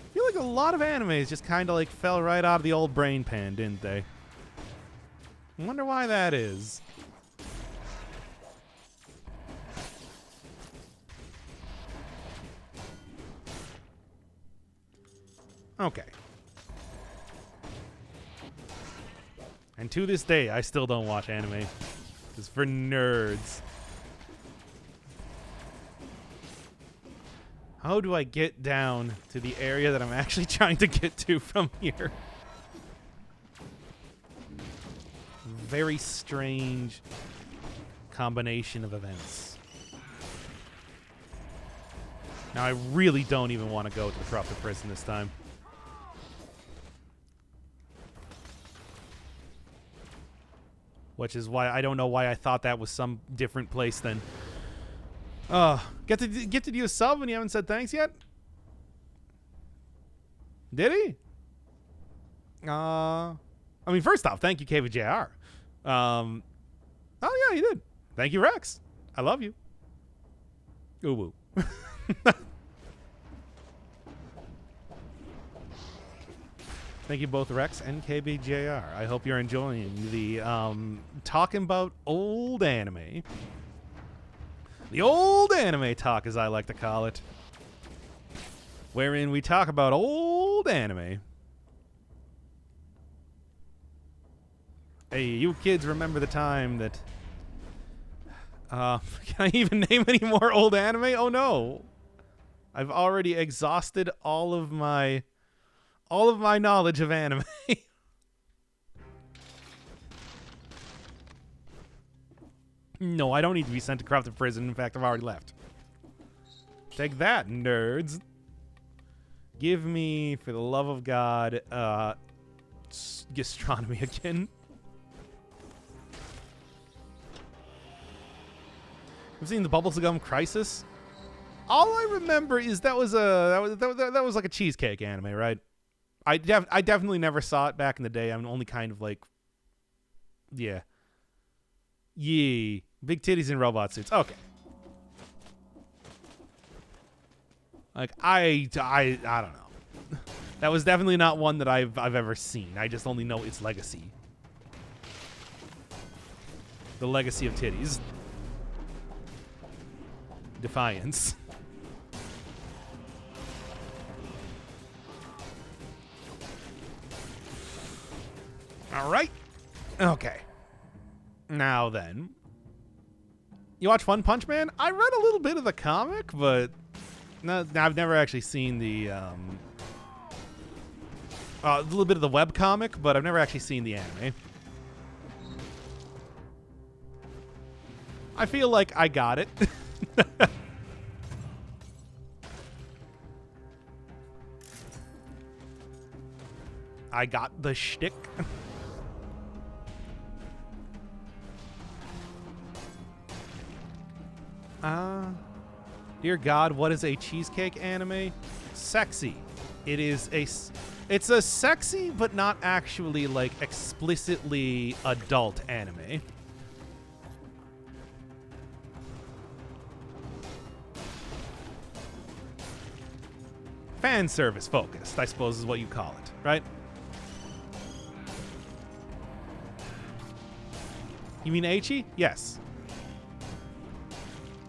I feel like a lot of animes just kind of like fell right out of the old brain pan, didn't they? I wonder why that is. Okay. And to this day, I still don't watch anime. It's for nerds. How do I get down to the area that I'm actually trying to get to from here? Very strange combination of events. Now, I really don't even want to go to the corrupted prison this time. Which is why I don't know why I thought that was some different place than... Get to do a sub and you haven't said thanks yet? Did he? I mean, first off, thank you, KVJR. Oh, yeah, he did. Thank you, Rex. I love you. Ooh, woo. Thank you both, Rex and KBJR. I hope you're enjoying the talking about old anime. The old anime talk, as I like to call it. Wherein we talk about old anime. Hey, you kids remember the time that... can I even name any more old anime? Oh no. I've already exhausted all of my knowledge of anime. No, I don't need to be sent to corrupted prison. In fact, I've already left. Take that, nerds. Give me, for the love of God, gastronomy again. I've seen the Bubblegum Crisis. All I remember is that was like a cheesecake anime, right? I definitely never saw it back in the day. I'm only kind of like, yeah, big titties and robot suits. Okay, like I don't know. That was definitely not one that I've ever seen. I just only know its legacy. The legacy of titties. Defiance. All right. Okay. Now then. You watch One Punch Man? I read a little bit of the comic, but no, I've never actually seen the a little bit of the web comic, but I've never actually seen the anime. I feel like I got it. I got the shtick. Dear God, what is a cheesecake anime? Sexy. It's a sexy but not actually like explicitly adult anime. Fan service focused, I suppose is what you call it, right? You mean Aichi? Yes.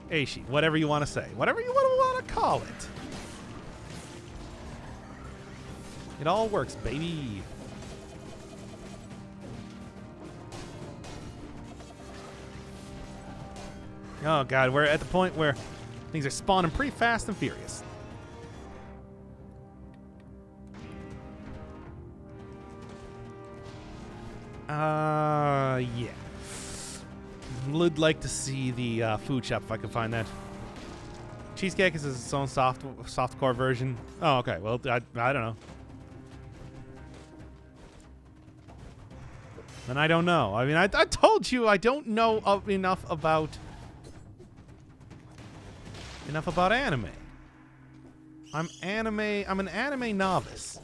Aichi, whatever you want to say. Whatever you want to call it. It all works, baby. Oh, God, we're at the point where things are spawning pretty fast and furious. Yeah. Would like to see the food shop if I can find that. Cheesecake is its own softcore version. Oh, okay. Well, I don't know. Then I don't know. I mean, I told you I don't know enough about anime. I'm an anime novice.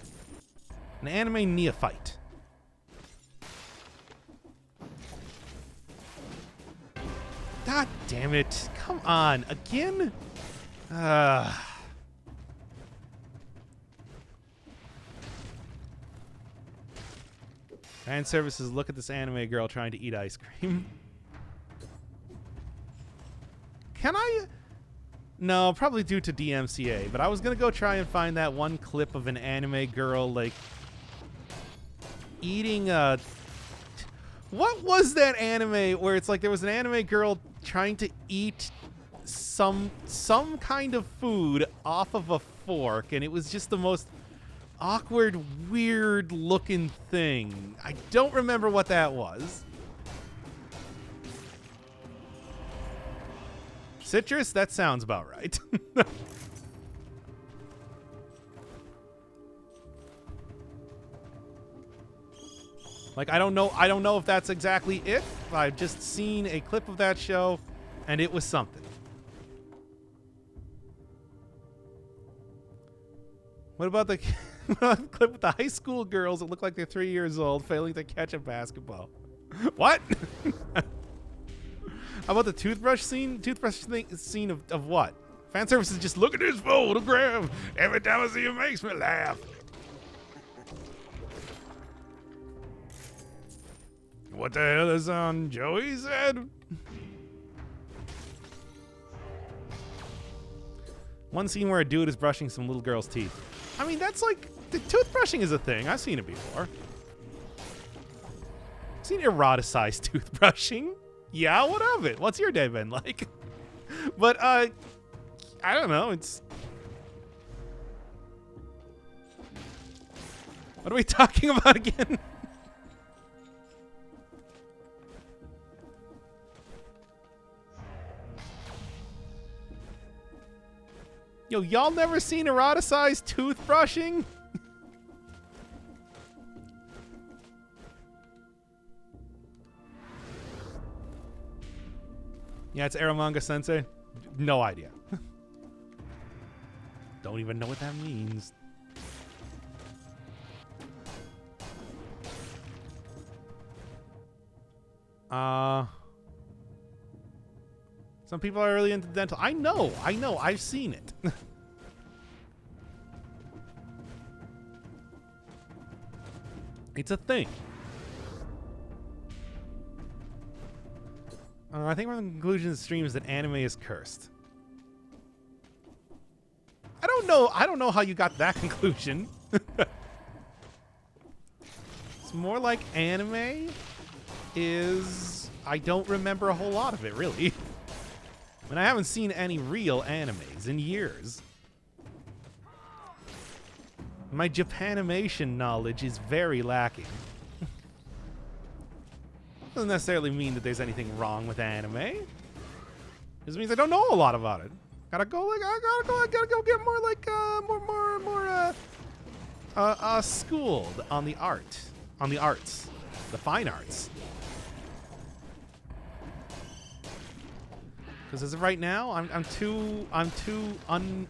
An anime neophyte. God damn it. Come on. Again? Fan services, look at this anime girl trying to eat ice cream. Can I? No, probably due to DMCA, but I was going to go try and find that one clip of an anime girl, like, eating a... What was that anime where it's like there was an anime girl trying to eat some kind of food off of a fork, and it was just the most awkward, weird looking thing. I don't remember what that was. Citrus? That sounds about right. Like, I don't know if that's exactly it. I've just seen a clip of that show, and it was something. What about the clip with the high school girls that look like they're 3 years old failing to catch a basketball? What? How about the toothbrush scene? Scene of what? Fan service is just, look at this photograph. Every time I see it makes me laugh. What the hell is on Joey's head? One scene where a dude is brushing some little girl's teeth. I mean, that's like, the toothbrushing is a thing. I've seen it before. I've seen eroticized toothbrushing. Yeah, what of it? What's your day been like? But, I don't know. It's... What are we talking about again? Yo, y'all never seen eroticized toothbrushing? Yeah, it's Eromanga Sensei. No idea. Don't even know what that means. Some people are really into dental. I know. I've seen it. It's a thing. I think one of the conclusions of the stream is that anime is cursed. I don't know how you got that conclusion. It's more like anime is... I don't remember a whole lot of it, really. I mean, I haven't seen any real animes in years. My Japanimation knowledge is very lacking. Doesn't necessarily mean that there's anything wrong with anime. It just means I don't know a lot about it. I gotta go get more like schooled on the arts, the fine arts. Because as of right now, I'm too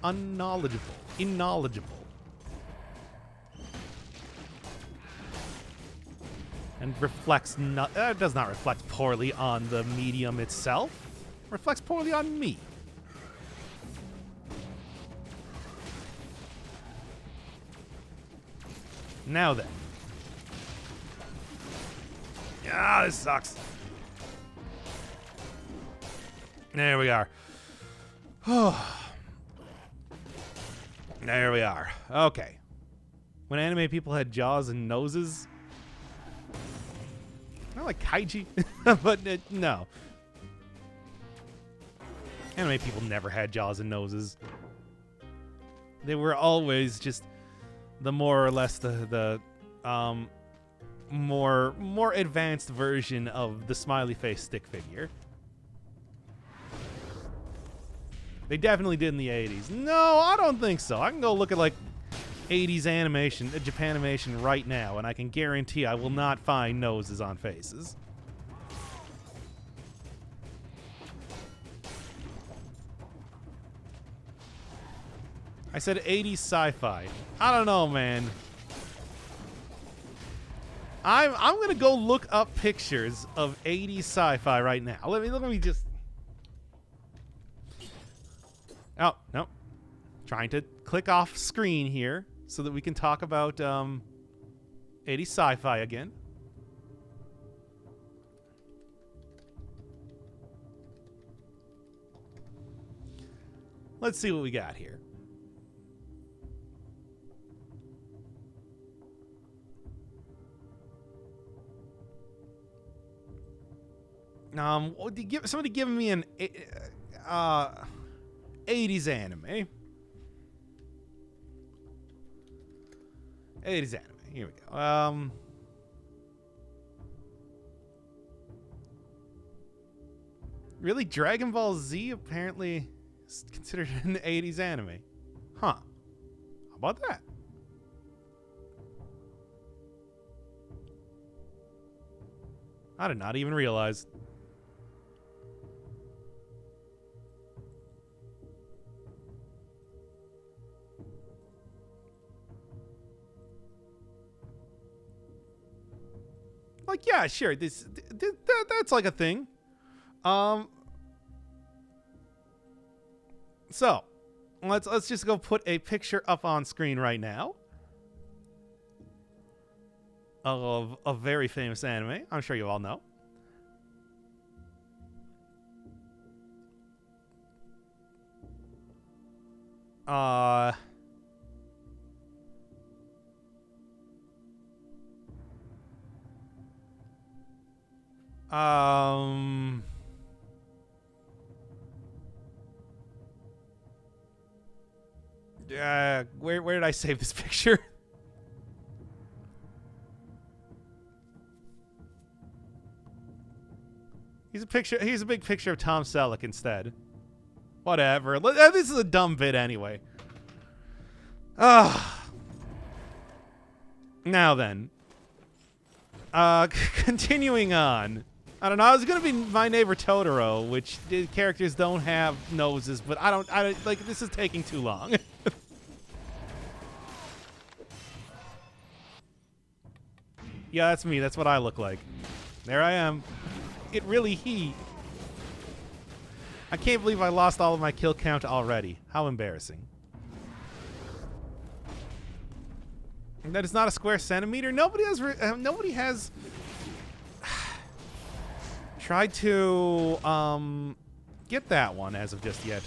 unknowledgeable. And reflects does not reflect poorly on the medium itself. Reflects poorly on me. Now then. Ah, this sucks. There we are. There we are. Okay. When anime people had jaws and noses. Not like kaiji, but no. Anime people never had jaws and noses. They were always just the more or less the more advanced version of the smiley face stick figure. They definitely did in the 80s. No, I don't think so. I can go look at like 80s animation, Japanimation right now, and I can guarantee I will not find noses on faces. I said 80s sci-fi. I don't know, man. I'm gonna go look up pictures of 80s sci-fi right now. Let me just. Oh no, trying to click off screen here so that we can talk about 80s sci-fi again. Let's see what we got here. Somebody give me an 80s anime. 80s anime. Here we go. Really, Dragon Ball Z apparently is considered an 80s anime. Huh. How about that? I did not even realize. Like, yeah, sure. That's like a thing. So let's just go put a picture up on screen right now of a very famous anime. I'm sure you all know. Where did I save this picture? Here's a big picture of Tom Selleck instead. Whatever. This is a dumb bit anyway. Now then. Continuing on. I don't know. I was gonna be My Neighbor Totoro, which the characters don't have noses, but I don't like. This is taking too long. Yeah, that's me. That's what I look like. There I am. It really he. I can't believe I lost all of my kill count already. How embarrassing. That is not a square centimeter. Nobody has tried to get that one as of just yet.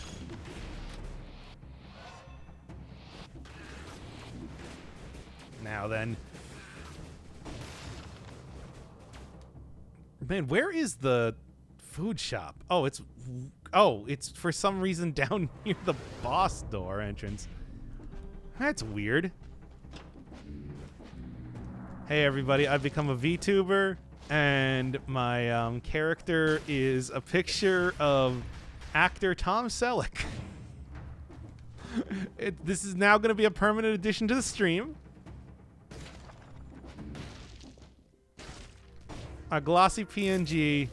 Now then. Man, where is the food shop? Oh, it's for some reason down near the boss door entrance. That's weird. Hey everybody, I've become a VTuber, and my character is a picture of actor Tom Selleck. This is now going to be a permanent addition to the stream. A glossy PNG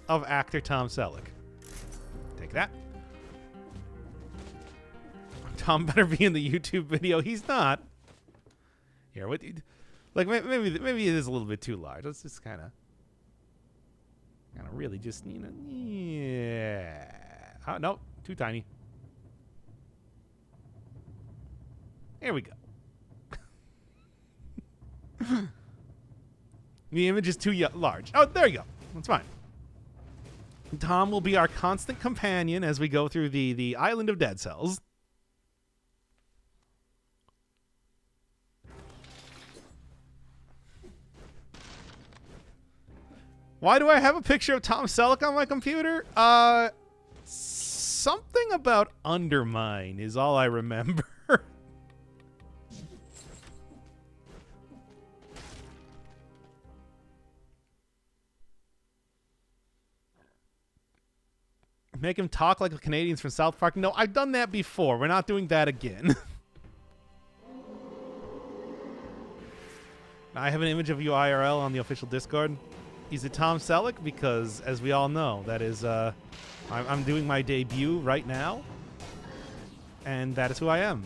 of actor Tom Selleck. Take that. Tom better be in the YouTube video. He's not. Here, what? Like maybe it is a little bit too large. Let's just kind of really just yeah. Oh, no, too tiny. Here we go. The image is too large. Oh, there you go. That's fine. Tom will be our constant companion as we go through the Island of Dead Cells. Why do I have a picture of Tom Selleck on my computer? Something about Undermine is all I remember. Make him talk like the Canadians from South Park. No, I've done that before. We're not doing that again. I have an image of you IRL on the official Discord. Is it Tom Selleck? Because, as we all know, that is, I'm doing my debut right now. And that is who I am.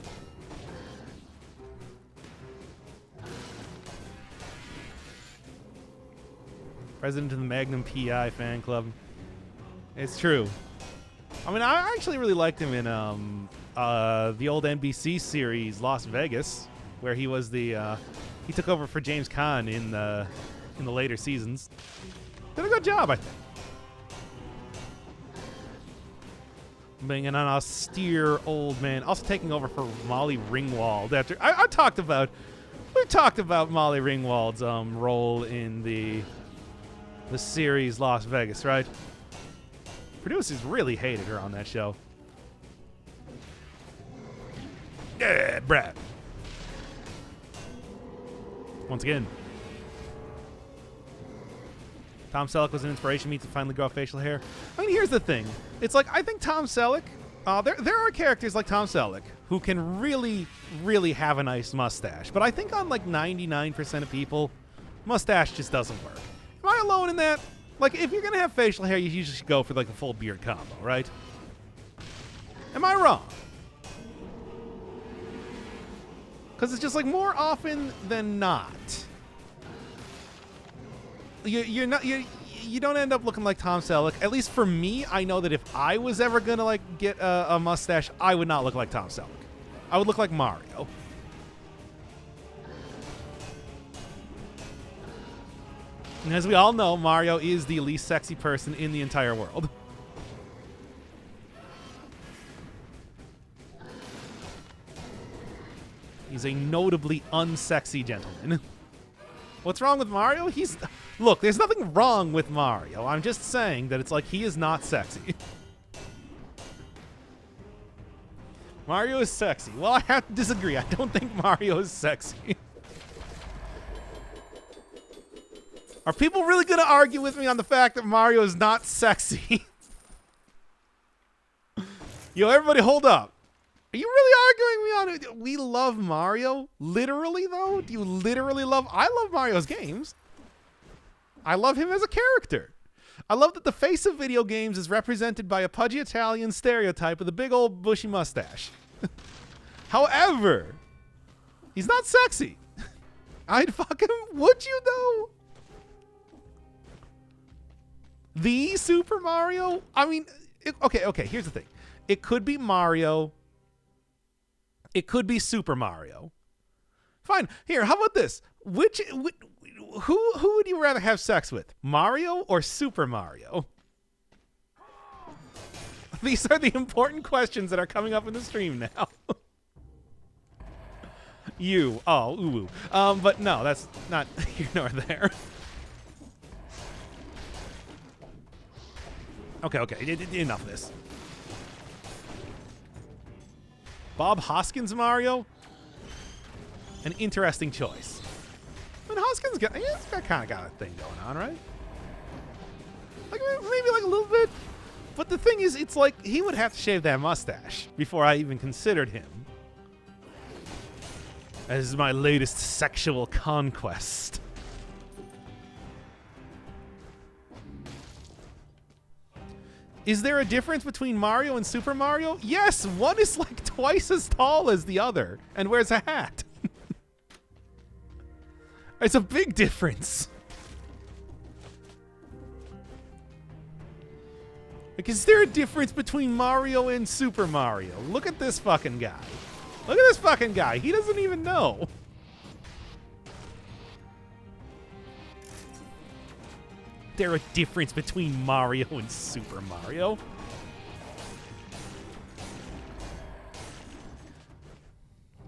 President of the Magnum PI fan club. It's true. I mean, I actually really liked him in the old NBC series Las Vegas, where he was he took over for James Caan in the later seasons. Did a good job, I think. Being an austere old man, also taking over for Molly Ringwald. After we talked about Molly Ringwald's role in the series Las Vegas, right? Producers really hated her on that show. Yeah, Brad. Once again, Tom Selleck was an inspiration for me to finally grow facial hair. I mean, here's the thing. It's like, I think Tom Selleck, there are characters like Tom Selleck who can really, really have a nice mustache. But I think on like 99% of people, mustache just doesn't work. Am I alone in that? Like, if you're going to have facial hair, you usually should go for like the full beard combo, right? Am I wrong? Because it's just like more often than not, you don't end up looking like Tom Selleck. At least for me, I know that if I was ever gonna like get a mustache, I would not look like Tom Selleck. I would look like Mario. And as we all know, Mario is the least sexy person in the entire world. He's a notably unsexy gentleman. What's wrong with Mario? Look, there's nothing wrong with Mario. I'm just saying that it's like he is not sexy. Mario is sexy. Well, I have to disagree. I don't think Mario is sexy. Are people really going to argue with me on the fact that Mario is not sexy? Yo, everybody hold up. Are you really arguing me on it? We love Mario? Literally, though? Do you literally love... I love Mario's games. I love him as a character. I love that the face of video games is represented by a pudgy Italian stereotype with a big old bushy mustache. However, he's not sexy. I'd fuck him. Would you, though? The Super Mario? I mean, okay, here's the thing. It could be Mario... It could be Super Mario. Fine. Here, how about this? Who would you rather have sex with? Mario or Super Mario? These are the important questions that are coming up in the stream now. You. Oh, ooh. But no, that's not here nor there. Okay. Enough of this. Bob Hoskins Mario? An interesting choice. I mean, Hoskins kind of got a thing going on, right? Like, maybe like a little bit. But the thing is, it's like he would have to shave that mustache before I even considered him as my latest sexual conquest. Is there a difference between Mario and Super Mario? Yes, one is like twice as tall as the other and wears a hat. It's a big difference. Like, is there a difference between Mario and Super Mario? Look at this fucking guy. Look at this fucking guy. He doesn't even know. There a difference between Mario and Super Mario?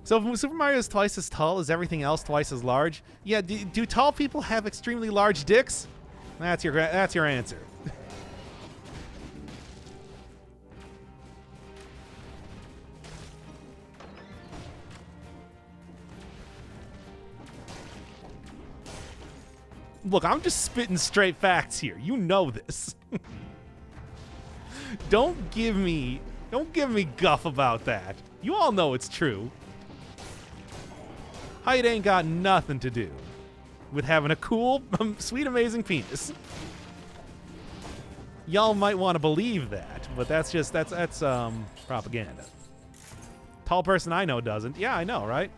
So if Super Mario is twice as tall, is everything else twice as large? Yeah, do tall people have extremely large dicks? That's your answer. Look, I'm just spitting straight facts here. You know this. Don't give me guff about that. You all know it's true. Height ain't got nothing to do with having a cool, sweet, amazing penis. Y'all might want to believe that, but that's propaganda. Tall person I know doesn't. Yeah, I know, right?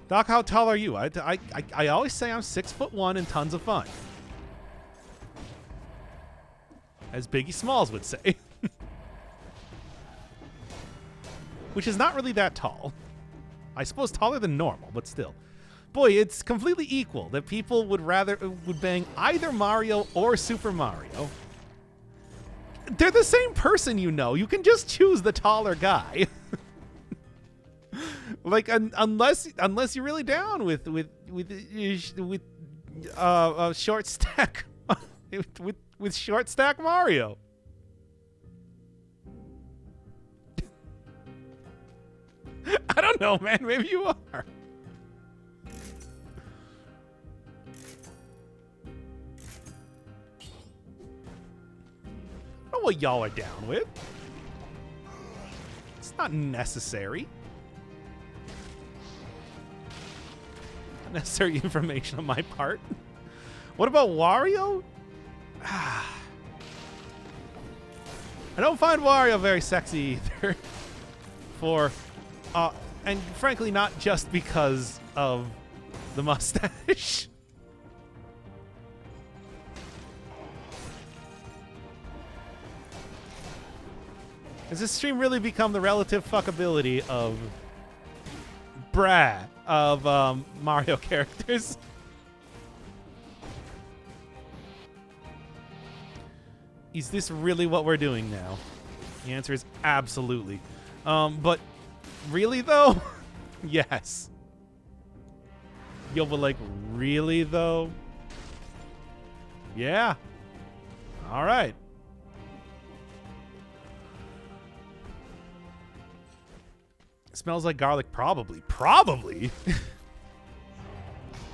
Doc, how tall are you? I always say I'm 6'1" and tons of fun. As Biggie Smalls would say. Which is not really that tall. I suppose taller than normal, but still. Boy, it's completely equal that people would bang either Mario or Super Mario. They're the same person, you know. You can just choose the taller guy. Like unless you're really down with short stack with short stack Mario. I don't know, man. Maybe you are. I don't know what y'all are down with. It's not necessary. Unnecessary information on my part. What about Wario? I don't find Wario very sexy either. And frankly, not just because of the mustache. Has this stream really become the relative fuckability of Mario characters? Is this really what we're doing now? The answer is absolutely. But really though? Yes. Yo, but like, really though? Yeah. All right. Smells like garlic, probably. Probably?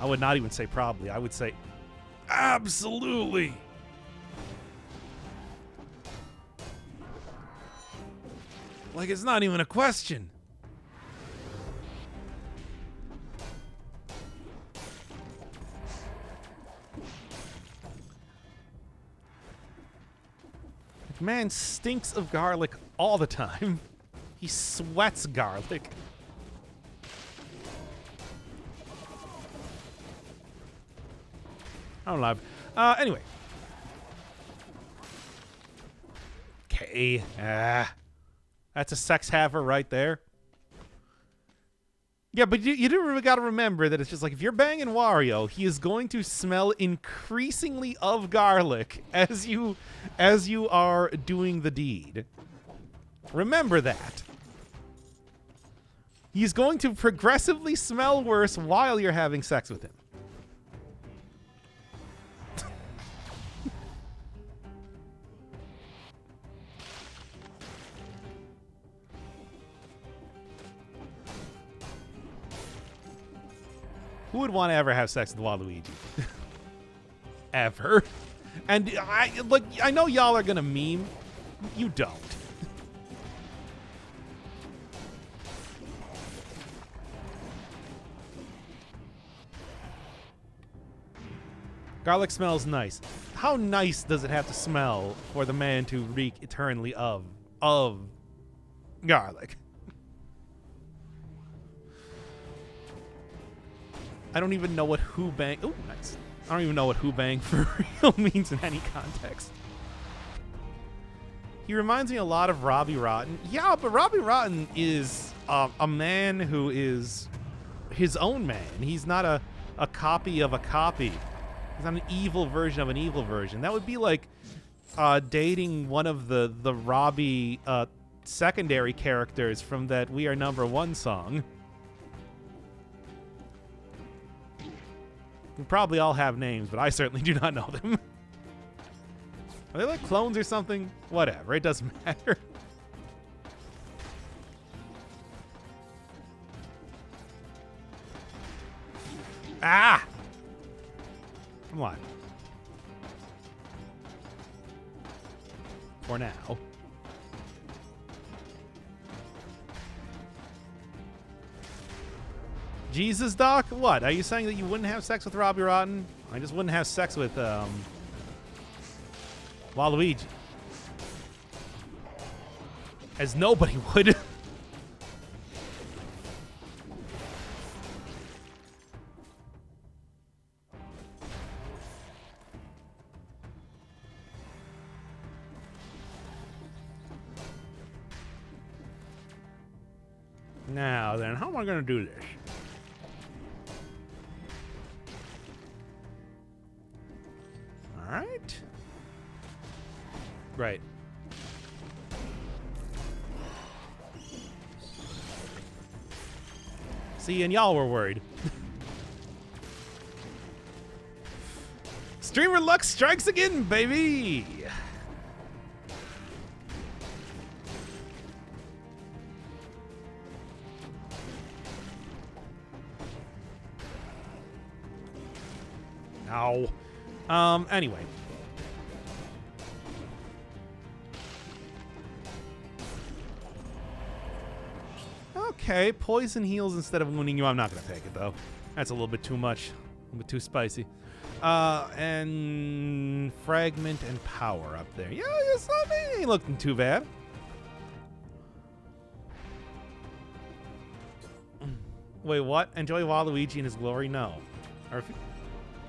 I would not even say probably. I would say absolutely. Like, it's not even a question. Man stinks of garlic all the time. He sweats garlic. I don't know. Anyway. Okay. That's a sex haver right there. Yeah, but you do really got to remember that it's just like, if you're banging Wario, he is going to smell increasingly of garlic as you are doing the deed. Remember that. He's going to progressively smell worse while you're having sex with him. Who would want to ever have sex with Waluigi? Ever. And I know y'all are gonna meme. You don't. Garlic smells nice. How nice does it have to smell for the man to reek eternally of garlic? I don't even know what who bang. Oh, nice. I don't even know what who bang for real means in any context. He reminds me a lot of Robbie Rotten. Yeah, but Robbie Rotten is a man who is his own man. He's not a copy of a copy. He's not an evil version of an evil version. That would be like dating one of the Robbie secondary characters from that We Are Number One song. We probably all have names, but I certainly do not know them. Are they like clones or something? Whatever, it doesn't matter. Ah! Come on. For now. Jesus, Doc? What? Are you saying that you wouldn't have sex with Robbie Rotten? I just wouldn't have sex with, Waluigi. As nobody would. Now then, how am I going to do this? All right. Right. See, and y'all were worried. Streamer luck strikes again, baby! No. Anyway. Okay, poison heals instead of wounding you. I'm not going to take it, though. That's a little bit too much. A little bit too spicy. And fragment and power up there. Yeah, yes, I mean, ain't looking too bad. Wait, what? Enjoy Waluigi in his glory? No. Or if,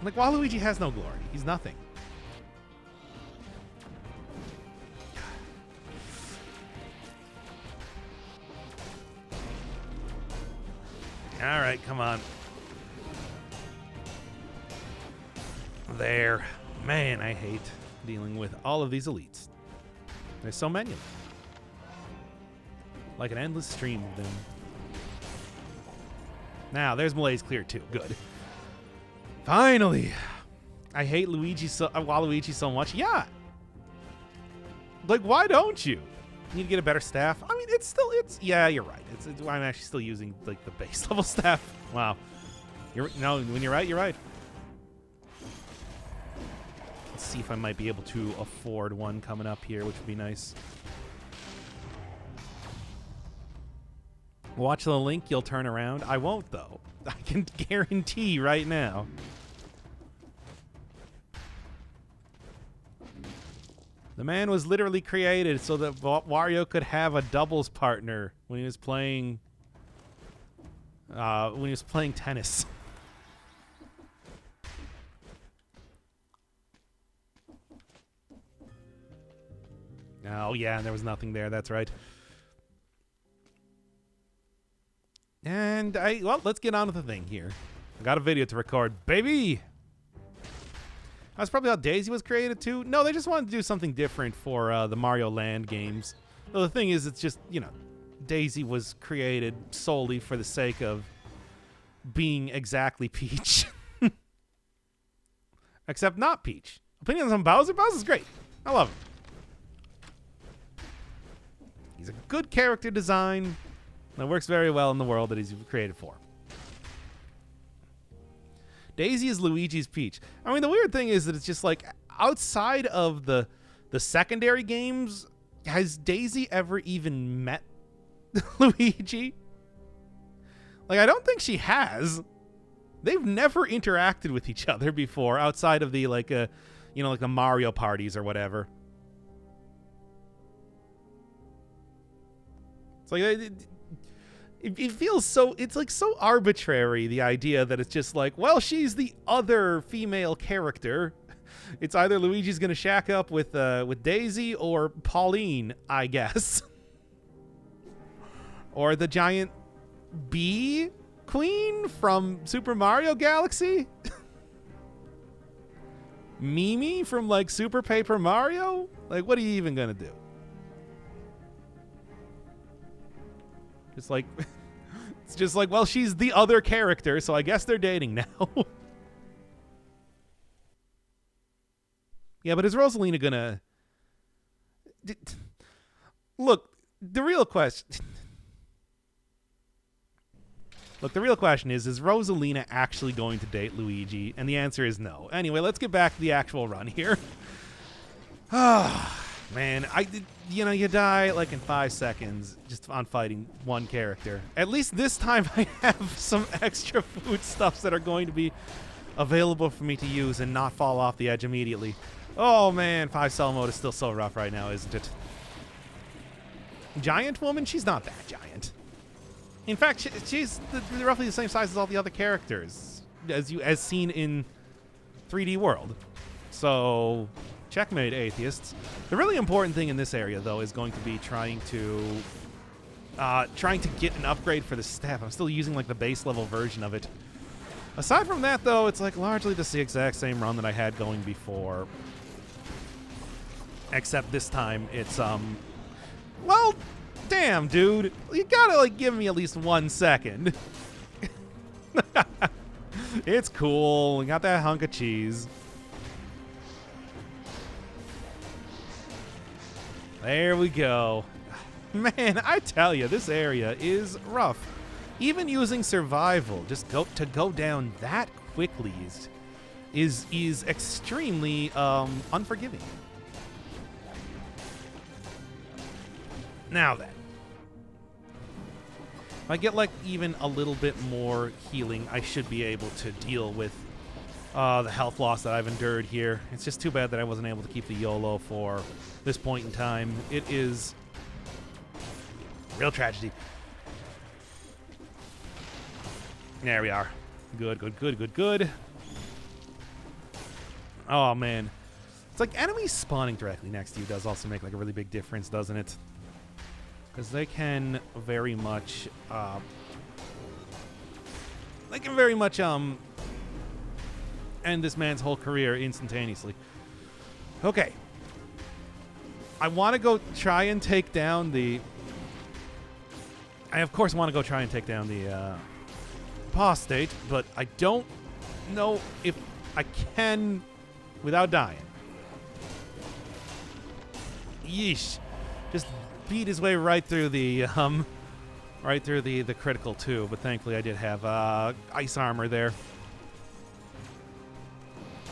like, Waluigi has no glory. He's nothing. All right, come on. There. Man, I hate dealing with all of these elites. There's so many of them. Like an endless stream of them. Now, there's Malaise clear too. Good. Finally. I hate Waluigi so much. Yeah. Like, why don't you? You need to get a better staff. I mean, yeah, you're right. I'm actually still using like the base level staff. Wow. When you're right, you're right. Let's see if I might be able to afford one coming up here, which would be nice. Watch the link, you'll turn around. I won't, though. I can guarantee right now. The man was literally created so that Wario could have a doubles partner when he was playing tennis. Oh yeah, and there was nothing there. That's right. And let's get on with the thing here. I got a video to record, baby. That's probably how Daisy was created too. No, they just wanted to do something different for the Mario Land games. Well, the thing is, it's just, Daisy was created solely for the sake of being exactly Peach. Except not Peach. Opinions on Bowser? Bowser's great. I love him. He's a good character design that works very well in the world that he's created for. Daisy is Luigi's Peach. I mean, the weird thing is that it's just like, outside of the secondary games, has Daisy ever even met Luigi? Like, I don't think she has. They've never interacted with each other before, outside of the like the Mario parties or whatever. It's like it feels so, it's like so arbitrary, the idea that it's just like, well, she's the other female character. It's either Luigi's gonna shack up with Daisy or Pauline, I guess. Or the giant bee queen from Super Mario Galaxy. Mimi from like Super Paper Mario. Like, what are you even gonna do? It's just like, well, she's the other character, so I guess they're dating now. Yeah, but is Rosalina gonna... Look, the real question... Look, the real question is Rosalina actually going to date Luigi? And the answer is no. Anyway, let's get back to the actual run here. Ah, man, you die like in 5 seconds just on fighting one character. At least this time I have some extra food stuffs that are going to be available for me to use and not fall off the edge immediately. Oh man, 5-cell mode is still so rough right now, isn't it? Giant woman? She's not that giant. In fact, she's roughly the same size as all the other characters, as seen in 3D World. So, checkmate, atheists. The really important thing in this area, though, is going to be trying to get an upgrade for the staff. I'm still using like the base level version of it. Aside from that, though, it's like largely just the exact same run that I had going before. Except this time, it's well, damn, dude. You gotta, like, give me at least 1 second. It's cool. We got that hunk of cheese. There we go. Man, I tell you, this area is rough. Even using survival, just to go down that quickly is extremely unforgiving. Now then, if I get like even a little bit more healing, I should be able to deal with the health loss that I've endured here. It's just too bad that I wasn't able to keep the YOLO for this point in time. It is real tragedy. There we are. Good, good, good, good, good. Oh, man. It's like enemies spawning directly next to you does also make like a really big difference, doesn't it? Because they can very much end this man's whole career instantaneously. Okay. I want to go try and take down the... I, of course, want to go try and take down the apostate, but I don't know if I can without dying. Yeesh. Just beat his way right through the critical too, but thankfully I did have ice armor there.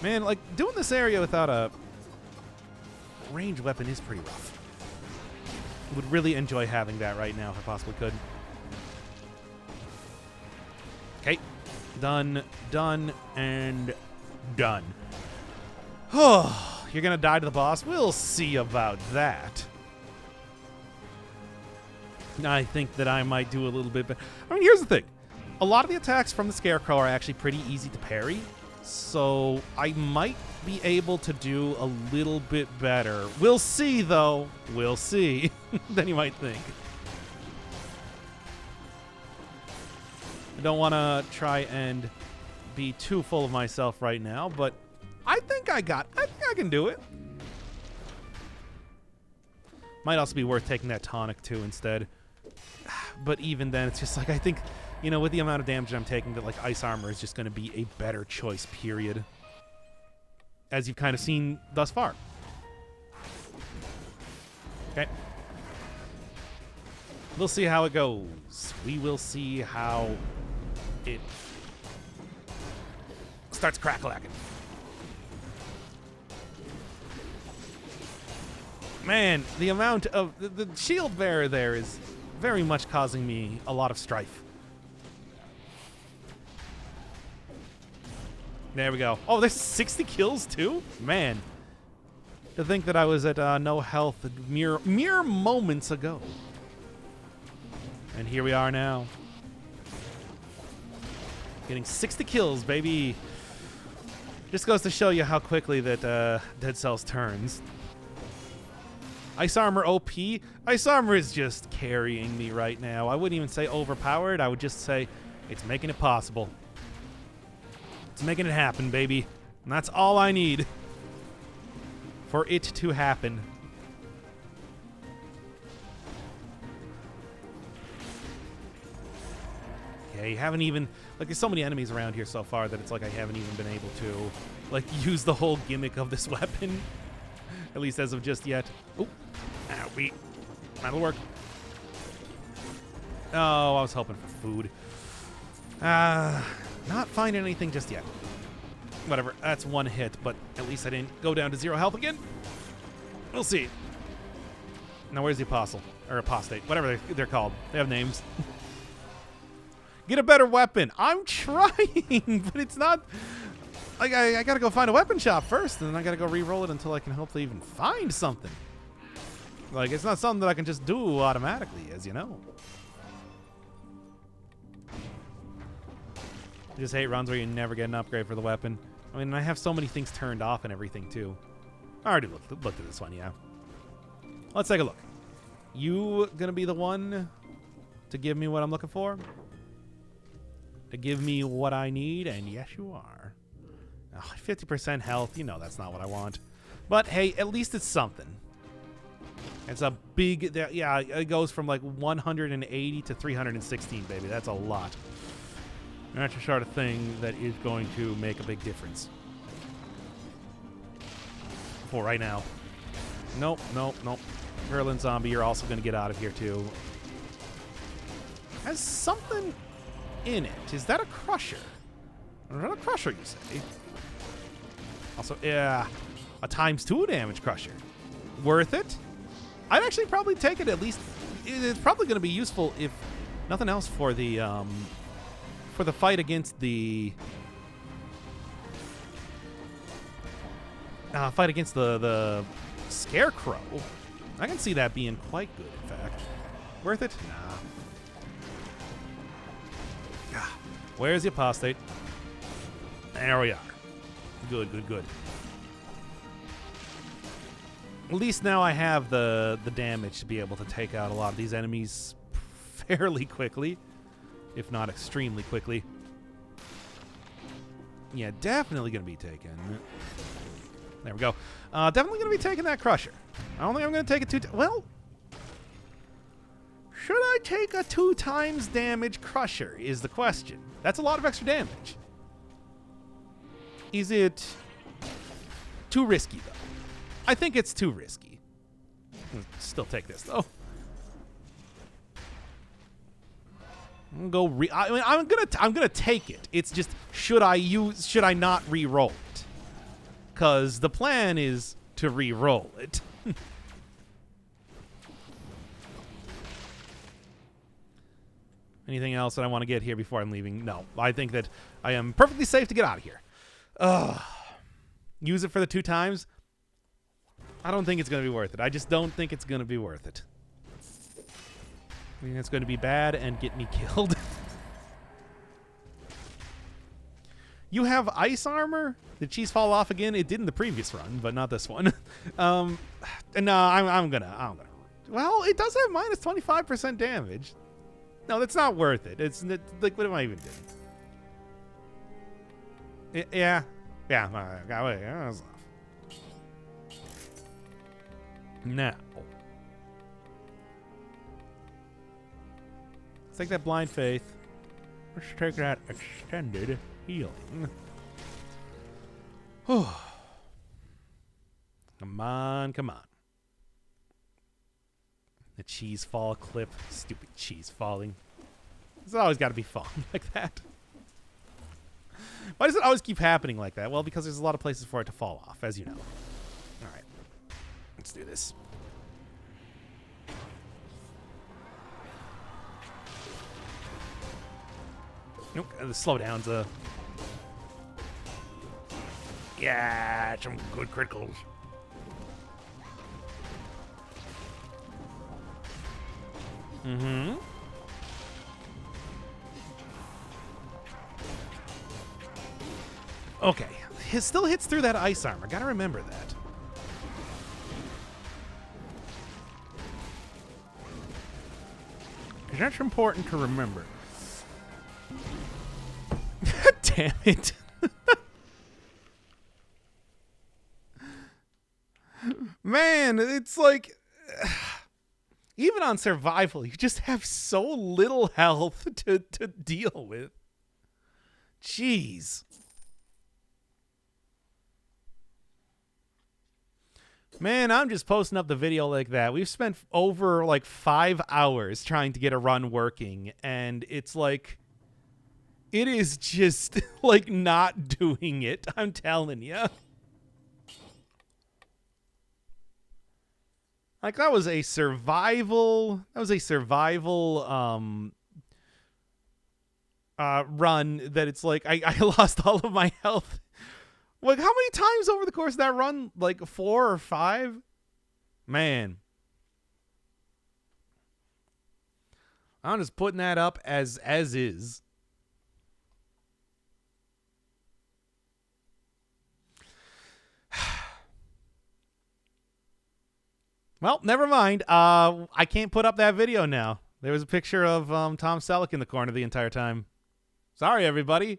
Man, like doing this area without a ranged weapon is pretty rough. Would really enjoy having that right now if I possibly could. Okay. Done, done, and done. Oh, you're gonna die to the boss? We'll see about that. I think that I might do a little bit better. I mean, here's the thing. A lot of the attacks from the Scarecrow are actually pretty easy to parry, so I might be able to do a little bit better. We'll see, though. We'll see. Than you might think. I don't want to try and be too full of myself right now, but I think I can do it. Might also be worth taking that tonic, too, instead. But even then, it's just like, I think, you know, with the amount of damage I'm taking, that like ice armor is just going to be a better choice, period. As you've kind of seen thus far. Okay. We'll see how it goes. We will see how it starts crack-a-lacking. Man, the amount of... The shield bearer there is very much causing me a lot of strife. There we go. Oh, there's 60 kills too? Man. To think that I was at no health mere moments ago. And here we are now. Getting 60 kills, baby. Just goes to show you how quickly that Dead Cells turns. Ice Armor OP? Ice Armor is just carrying me right now. I wouldn't even say overpowered. I would just say it's making it possible. It's making it happen, baby. And that's all I need for it to happen. Okay, you haven't even... Like, there's so many enemies around here so far that it's like I haven't even been able to, like, use the whole gimmick of this weapon. At least as of just yet. Oop. Owie. That'll work. Oh, I was hoping for food. Not finding anything just yet. Whatever. That's one hit, but at least I didn't go down to 0 health again. We'll see. Now, where's the apostle? Or apostate. Whatever they're called. They have names. Get a better weapon. I'm trying, but it's not... Like, I gotta go find a weapon shop first, and then I gotta go re-roll it until I can hopefully even find something. Like, it's not something that I can just do automatically, as you know. I just hate runs where you never get an upgrade for the weapon. I mean, I have so many things turned off and everything, too. I already looked at this one, yeah. Let's take a look. You gonna be the one to give me what I'm looking for? To give me what I need? And yes, you are. 50% health, you know that's not what I want. But hey, at least it's something. It's a big, yeah, it goes from like 180 to 316, baby. That's a lot. And that's the sort of thing that is going to make a big difference. For right now. Nope, nope, nope. Hurling Zombie, you're also going to get out of here, too. Has something in it. Is that a Crusher? Is that a Crusher, you say? Also, yeah, a ×2 damage Crusher. Worth it? I'd actually probably take it at least. It's probably going to be useful, if nothing else, for the fight against the the Scarecrow. I can see that being quite good, in fact. Worth it? Nah. Where's the apostate? There we are. Good, good, good. At least now I have the damage to be able to take out a lot of these enemies fairly quickly, if not extremely quickly. Yeah, definitely going to be taken. There we go. Definitely going to be taking that Crusher. I don't think I'm going to take it well, should I take a 2 times damage Crusher is the question. That's a lot of extra damage. Is it too risky, though? I think it's too risky. Still take this, though. I'm gonna take it. It's just, should I not re-roll it? Because the plan is to re-roll it. Anything else that I want to get here before I'm leaving? No. I think that I am perfectly safe to get out of here. Use it for the 2 times? I don't think it's going to be worth it. I just don't think it's going to be worth it. I think it's going to be bad and get me killed. You have ice armor? Did cheese fall off again? It did in the previous run, but not this one. No, I'm gonna. Well, it does have minus 25% damage. No, that's not worth it. It's like, what am I even doing? Yeah. Now, let's take that blind faith. Let's take that extended healing. Come on, come on. The cheese fall clip. Stupid cheese falling. It's always got to be falling like that. Why does it always keep happening like that? Well, because there's a lot of places for it to fall off, as you know. All right. Let's do this. Nope. The slowdowns. Yeah, some good criticals. Mm-hmm. Okay. It still hits through that ice armor. Gotta remember that. Because that's important to remember. Damn it. Man, it's like... even on survival, you just have so little health to deal with. Jeez. Man, I'm just posting up the video like that. We've spent over like 5 hours trying to get a run working, and it's like... it is just like not doing it, I'm telling you. Like, that was a survival run that it's like I lost all of my health. Like, how many times over the course of that run? Like 4 or 5? Man. I'm just putting that up as is. Well, never mind. I can't put up that video now. There was a picture of Tom Selleck in the corner the entire time. Sorry, everybody.